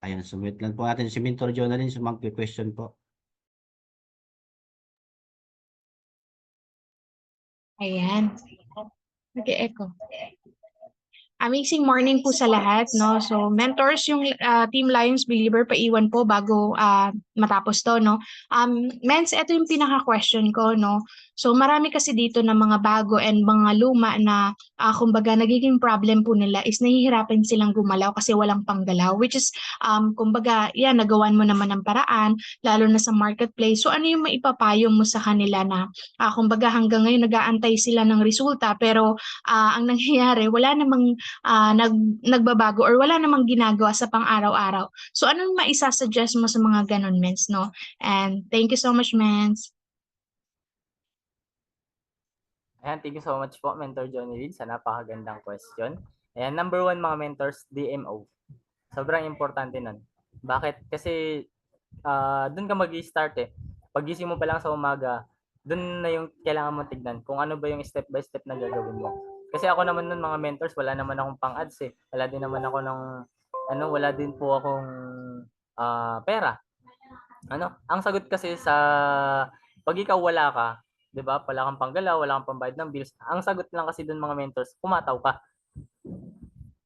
ayun, sumit lang po natin si Mentor Jonelyn, so mag-question po. Ayan. Nag-echo. Amazing morning po sa lahat, no? So, mentors yung Team Lions Believer, paiwan po bago matapos to, no? Mens, ito yung pinaka-question ko, no? So, marami kasi dito na mga bago and mga luma na, kumbaga, nagiging problem po nila is nahihirapan silang gumalaw kasi walang panggalaw, which is, kumbaga, yan, nagawan mo naman ng paraan, lalo na sa marketplace. So, ano yung maipapayo mo sa kanila na, kumbaga, hanggang ngayon nag-aantay sila ng resulta, pero ang nangyayari, wala namang nagbabago or wala namang ginagawa sa pang-araw-araw. So, anong maisa-suggest mo sa mga ganun, Mens, no? And thank you so much, Mens. Ayan, thank you so much po, Mentor Johnny Reed, sa napakagandang question. Ayan, number 1 mga mentors, DMO. Sobrang importante nun. Bakit? Kasi doon ka mag-i-start eh. Pagising mo pa lang sa umaga, doon na yung kailangan mo tignan kung ano ba yung step by step na gagawin mo. Kasi ako naman nun mga mentors, wala naman akong pang-ads eh. Wala din naman ako ng, wala din po akong pera. Ang sagot kasi sa, pag ikaw wala ka, 'di ba? Wala kang panggalaw, wala kang pambayad ng bills. Ang sagot lang kasi doon mga mentors, kumataw ka.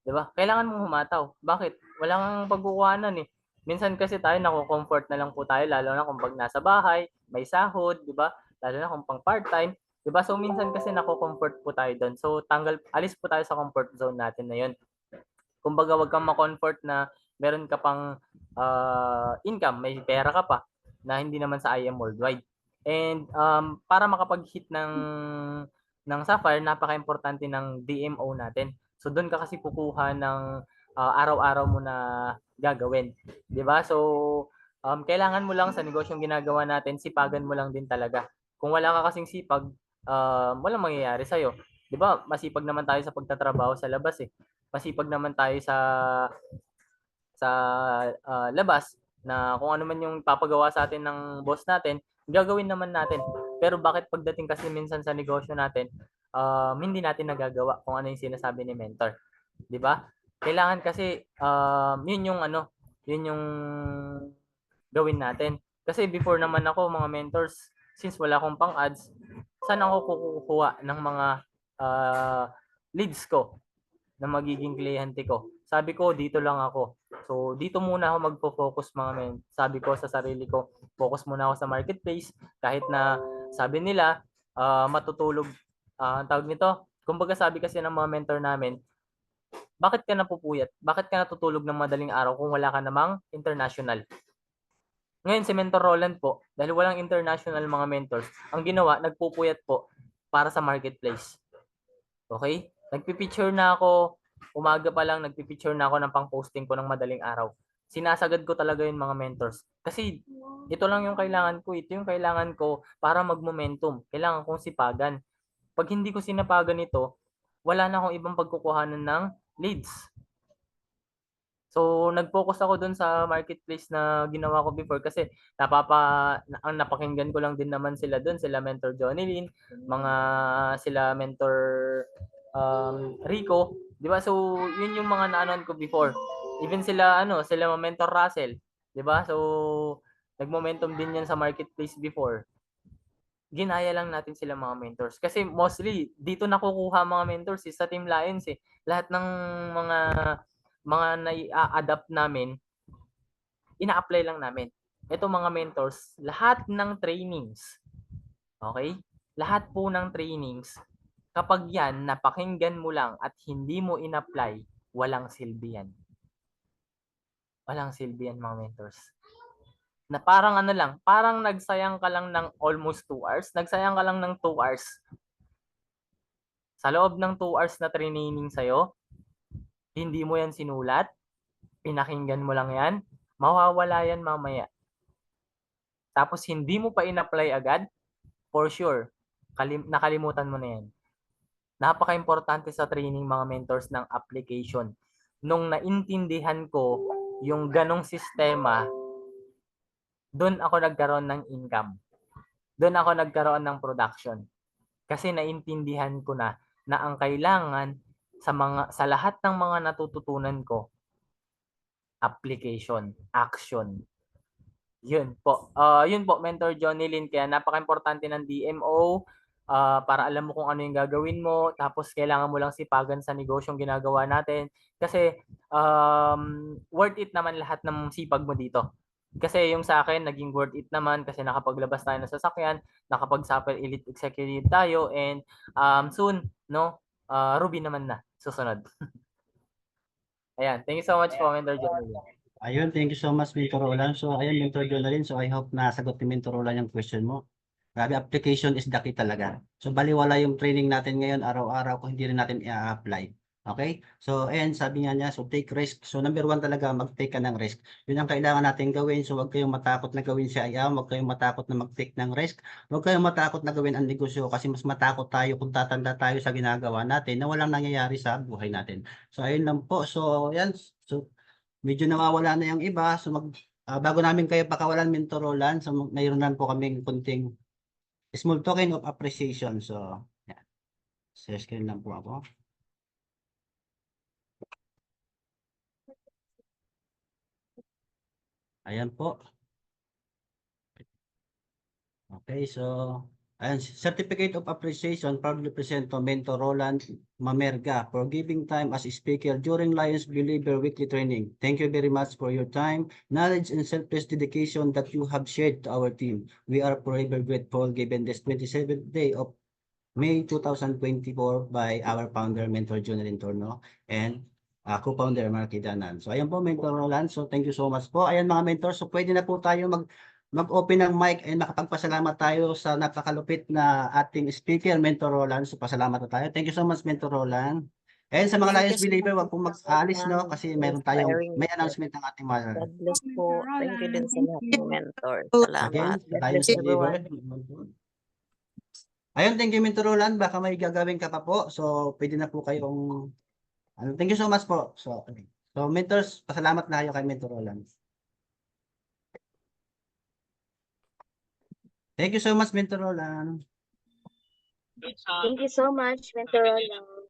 'Di ba? Kailangan mong humataw. Bakit? Wala kang pagkukuhanan eh. Minsan kasi tayo nako-comfort na lang po tayo lalo na kung pag nasa bahay, may sahod, 'di ba? Lalo na kung pang part-time, 'di ba? So minsan kasi nako-comfort po tayo doon. So alis po tayo sa comfort zone natin na 'yon. Kumbaga, wag kang ma-comfort na meron ka pang income, may pera ka pa na hindi naman sa IM Worldwide. And para makapag-hit ng Sapphire, napaka-importante ng DMO natin. So doon ka kasi kukuha ng araw-araw mo na gagawin, 'di ba? So kailangan mo lang sa negosyong ginagawa natin, sipagan mo lang din talaga. Kung wala ka kasing sipag, walang mangyayari sa iyo. 'Di ba? Masipag naman tayo sa pagtatrabaho sa labas eh. Masipag naman tayo sa labas na kung ano man yung papagawa sa atin ng boss natin, gagawin naman natin. Pero bakit pagdating kasi minsan sa negosyo natin, hindi natin nagagawa kung ano yung sinasabi ni mentor, 'di ba? Kailangan kasi yun yung gawin natin. Kasi before naman ako mga mentors, since wala akong pang-ads, saan ako kukuha ng mga leads ko na magiging kliyente ko? Sabi ko, dito lang ako. So, dito muna ako magpo-focus mga men. Sabi ko sa sarili ko, focus muna ako sa marketplace. Kahit na sabi nila, matutulog. Ang tawag nito, kumbaga sabi kasi ng mga mentor namin, bakit ka napupuyat? Bakit ka natutulog ng madaling araw kung wala ka namang international? Ngayon, si Mentor Roland po, dahil walang international mga mentors, ang ginawa, nagpupuyat po para sa marketplace. Okay? Nagpipicture na ako, umaga pa lang, nagpipicture na ako ng pang-posting ko ng madaling araw. Sinasagad ko talaga yung mga mentors. Kasi ito lang yung kailangan ko. Ito yung kailangan ko para mag-momentum. Kailangan kong sipagan. Pag hindi ko sinapagan ito, wala na akong ibang pagkukuhanan ng leads. So, nag-focus ako dun sa marketplace na ginawa ko before kasi ang napakinggan ko lang din naman sila dun, sila Mentor Johnny Lin, sila Mentor Rico, 'di ba? So, yun yung mga naanon ko before. Even sila Mentor Russell, 'di ba? So, nag-momentum din yan sa marketplace before. Ginaya lang natin sila mga mentors. Kasi mostly, dito nakukuha mga mentors sa Team Lions eh. Lahat ng mga nai-adapt namin, ina-apply lang namin. ito mga mentors, lahat ng trainings, okay? Lahat po ng trainings, kapag yan, napakinggan mo lang at hindi mo in-apply, walang silbi yan. Walang silbi yan mga mentors. Na parang ano lang, parang nagsayang ka lang ng almost 2 hours, nagsayang ka lang ng 2 hours. Sa loob ng 2 hours na training sa'yo, hindi mo yan sinulat, pinakinggan mo lang yan, mawawala yan mamaya. Tapos hindi mo pa in-apply agad, for sure, nakalimutan mo na yan. Napaka-importante sa training mga mentors ng application. Nung naintindihan ko yung ganong sistema, doon ako nagkaroon ng income. Doon ako nagkaroon ng production. Kasi naintindihan ko na ang kailangan sa lahat ng mga natututunan ko, application, action. Yun po. Yun po, Mentor Johnny Lin. Kaya napaka-importante ng DMO para alam mo kung ano yung gagawin mo. Tapos kailangan mo lang sipagan sa negosyong ginagawa natin. Kasi worth it naman lahat ng sipag mo dito. Kasi yung sa akin, naging worth it naman kasi nakapaglabas tayo ng sasakyan, nakapag-Supper Elite Executive tayo, and soon, no, Ruby naman na, susunod. Ayan, thank you so much po, Mentor Johnny Lin. Ayun, thank you so much, Mentor Roland. So, ayun, Mentor Jonalyn. So, I hope na sagot ni Mentor Roland yung question mo. Grabe, application is the key talaga. So, baliwala yung training natin ngayon, araw-araw, kung hindi rin natin i-apply. Okay? So, and sabi nga niya, so take risk. So, number 1 talaga, mag-take ka ng risk. Yun ang kailangan natin gawin. So, huwag kayong matakot na gawin si IAM. Huwag kayong matakot na mag-take ng risk. Huwag kayong matakot na gawin ang negosyo kasi mas matakot tayo kung tatanda tayo sa ginagawa natin na walang nangyayari sa buhay natin. So, ayun lang po. So, yan. So, medyo nawawala na yung iba. So, bago namin kayo pakawalan, Mentor Roland, so, mayroon lang po kaming kunting small token of appreciation. So, yeah. Share screen lang po ako. Ayan po. Okay, so, ayan, Certificate of Appreciation proudly present to Mentor Roland Mamerga for giving time as a speaker during Lions Believer Weekly Training. Thank you very much for your time, knowledge, and selfless dedication that you have shared to our team. We are forever grateful given this 27th day of May 2024 by our founder, Mentor Jonalyn Torno, and co-founder, Marky Danan. So, ayan po, Mentor Roland. So, thank you so much po. Ayan mga mentor, so pwede na po tayo mag-open ng mic and makapagpasalamat tayo sa napakalupit na ating speaker, Mentor Roland. So, pasalamat na tayo. Thank you so much, Mentor Roland. And sa mga Thank Lions you so Believer, much wag pong po, mag-alis, no? ma'am. Kasi meron tayong, Inspiring may po. announcement ng ating mga. God bless po. Thank you din sa lahat ng mentor. Again, Salamat. God Lions bless everyone. Believer. Ayun, thank you, Mentor Roland. Baka may gagawin ka pa po. So, pwede na po kayong, thank you so much po. So, okay. So, mentors, pasalamat na kayo kay Mentor Roland. Thank you so much, Mentor Roland. Thank you so much, Mentor Roland.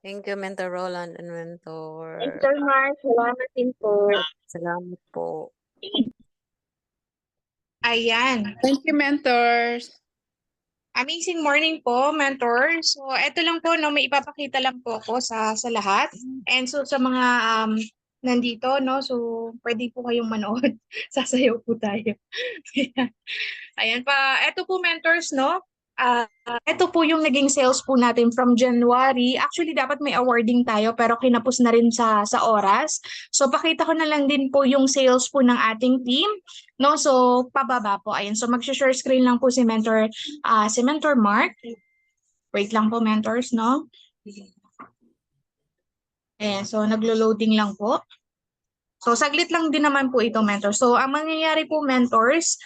Thank you, Mentor Roland and Mentor. Mentor Mark, salamat din po. Salamat po. Ayan. Thank you, mentors. Amazing morning po, mentor. So, eto lang po, no, may ipapakita lang po ako sa lahat. And so, sa mga nandito, no, so, pwede po kayong manood. Sasayaw po tayo. Ayan pa. Eto po, mentors, no. Ito po yung naging sales po natin from January. Actually, dapat may awarding tayo pero kinapos na rin sa oras. So, pakita ko na lang din po yung sales po ng ating team. No? So, pababa po. Ayan. So, mag-share screen lang po si Mentor Mark. Wait lang po, mentors, no? Ayan. So, naglo-loading lang po. So, saglit lang din naman po ito, mentors. So, ang mangyayari po, mentors,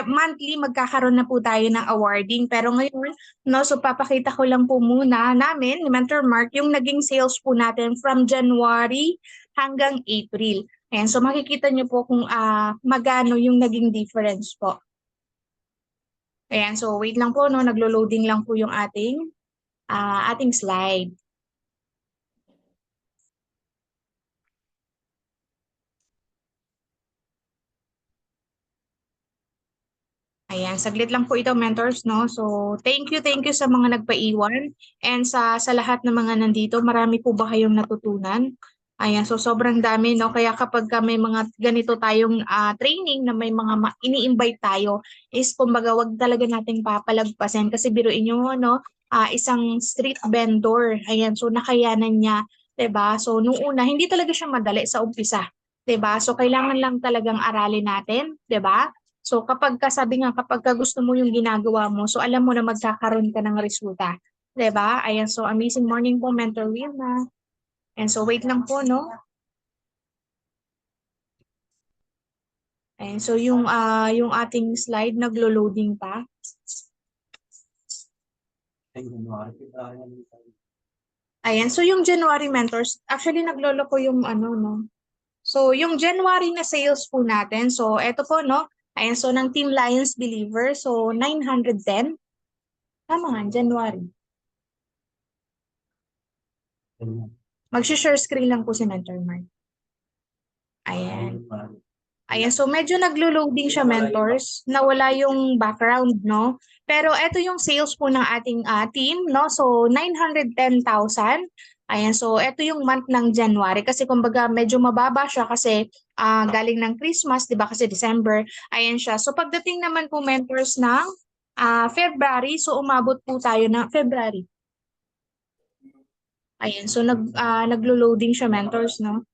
monthly magkakaroon na po tayo ng awarding. Pero ngayon, no, so papakita ko lang po muna namin ni Mentor Mark yung naging sales po natin from January hanggang April. Ayan, so makikita niyo po kung magano yung naging difference po. Ayan, so wait lang po, no, naglo-loading lang po yung ating slide. Ayan, saglit lang po ito, mentors, no? So, thank you sa mga nagpaiwan and sa lahat ng mga nandito. Marami po ba kayong natutunan? Ayan, so sobrang dami, no? Kaya kapag may mga ganito tayong training na may mga ini-invite tayo, is kumbaga wag talaga nating papalagpasin kasi biruin nyo, no? Isang street vendor. Ayan, so nakayanan niya, 'di ba? So nung una, hindi talaga siya madali sa umpisa, 'di ba? So kailangan lang talagang aralin natin, 'di ba? So kapag sabi nga, kapag gusto mo yung ginagawa mo, so alam mo na magkakaroon ka ng resulta, 'di ba? Ayan, so amazing morning po, Mentor Wilma. And so wait lang po, no? And so yung ating slide naglo-loading pa. Ayan, so yung January mentors, actually naglolo ko yung ano, no? So yung January na sales po natin, so eto po, no? Ayan, so ng Team Lions Believer, so 910. Tama nga, January. Mag-share screen lang po si Mentor Mark. Ayan. Ayan, so medyo naglo-loading siya, mentors. Nawala yung background, no? Pero ito yung sales po ng ating team, no? So 910,000. Ayan, so ito yung month ng January kasi kumbaga medyo mababa siya kasi galing ng Christmas, 'di ba? Kasi December. Ayan siya. So pagdating naman po, mentors, ng February, so umabot po tayo ng February. Ayan, so naglo-loading siya, mentors, no?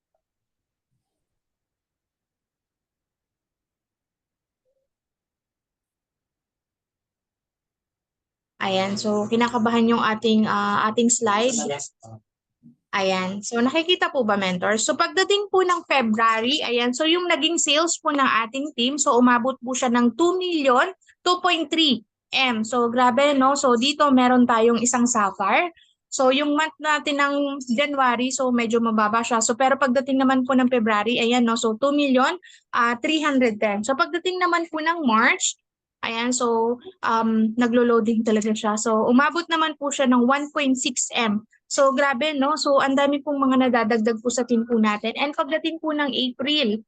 Ayan, so kinakabahan yung ating slide. Ayan, so nakikita po ba, mentors? So pagdating po ng February, ayan, so yung naging sales po ng ating team, so umabot po siya ng 2,2.3 M. So grabe, no? So dito meron tayong isang sapphire. So yung month natin ng January, so medyo mababa siya. So pero pagdating naman po ng February, ayan, no? So 2,310. So pagdating naman po ng March, ayan, so naglo-loading talaga siya. So umabot naman po siya ng 1.6 M. So grabe, no? So ang dami pong mga nadadagdag po sa team po natin. And pagdating po ng April,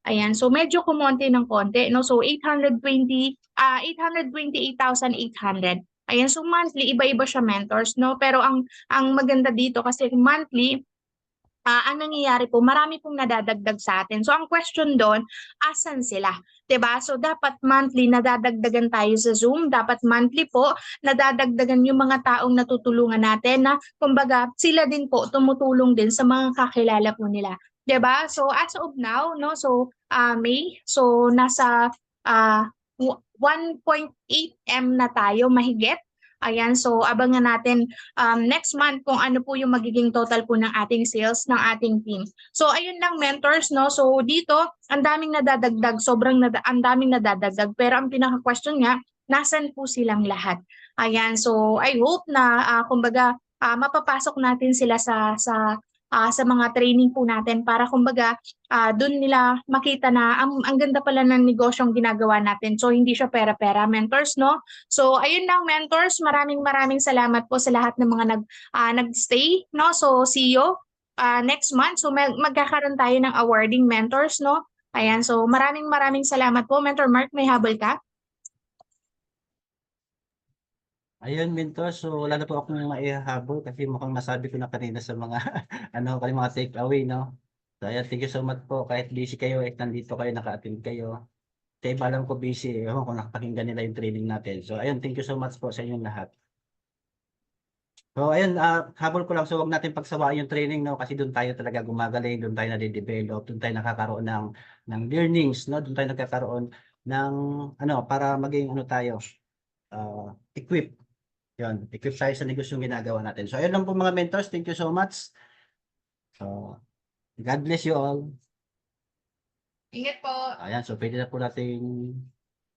ayan, so medyo kumonti ng konti, no? So 828,800. Ayan, so monthly iba-iba siya, mentors, no? Pero ang maganda dito kasi monthly, ang nangyayari po, marami pong nadadagdag sa atin. So ang question doon, asan sila? 'Di ba? So dapat monthly nadadagdagan tayo sa Zoom, dapat monthly po nadadagdagan yung mga taong natutulungan natin na kumbaga sila din po tumutulong din sa mga kakilala po nila. 'Di ba? So as of now, no, so May, so nasa 1.8 M na tayo mahigit. Ayan, so abangan natin next month kung ano po yung magiging total po ng ating sales ng ating team. So ayun lang, mentors, no? So dito, ang daming nadadagdag, ang daming nadadagdag, pero ang pinaka-question nga, nasan po silang lahat? Ayan, so I hope na kumbaga mapapasok natin sila sa mga training po natin para kumbaga doon nila makita na ang ganda pala ng negosyong ginagawa natin. So hindi siya pera-pera, mentors, no? So ayun lang, mentors, maraming salamat po sa lahat ng mga nagstay, no? So see you next month. So magkakaroon tayo ng awarding, mentors, no? Ayan, so maraming salamat po. Mentor Mark, may habol ka? Ayun, mentor. So wala na po akong maihahabol kasi mukhang nasabi ko na kanina sa mga mga take away, no? So ayan, thank you so much po. Kahit busy kayo, nandito kayo, naka-attend kayo. Kaya iba alam ko busy, ewan ko nakapakinggan nila yung training natin. So ayun, thank you so much po sa inyong lahat. So ayun, habol ko lang, so wag natin pagsawaan yung training, no? Kasi doon tayo talaga gumagaling, doon tayo nade-develop, doon tayo nakakaroon ng learnings, no? Doon tayo nagkakaroon ng para maging tayo, equip. Yun, equip tayo sa negosyong ginagawa natin. So ayun lang po, mga mentors, thank you so much. So God bless you all. Ingat po. Ayan, so pwede na po natin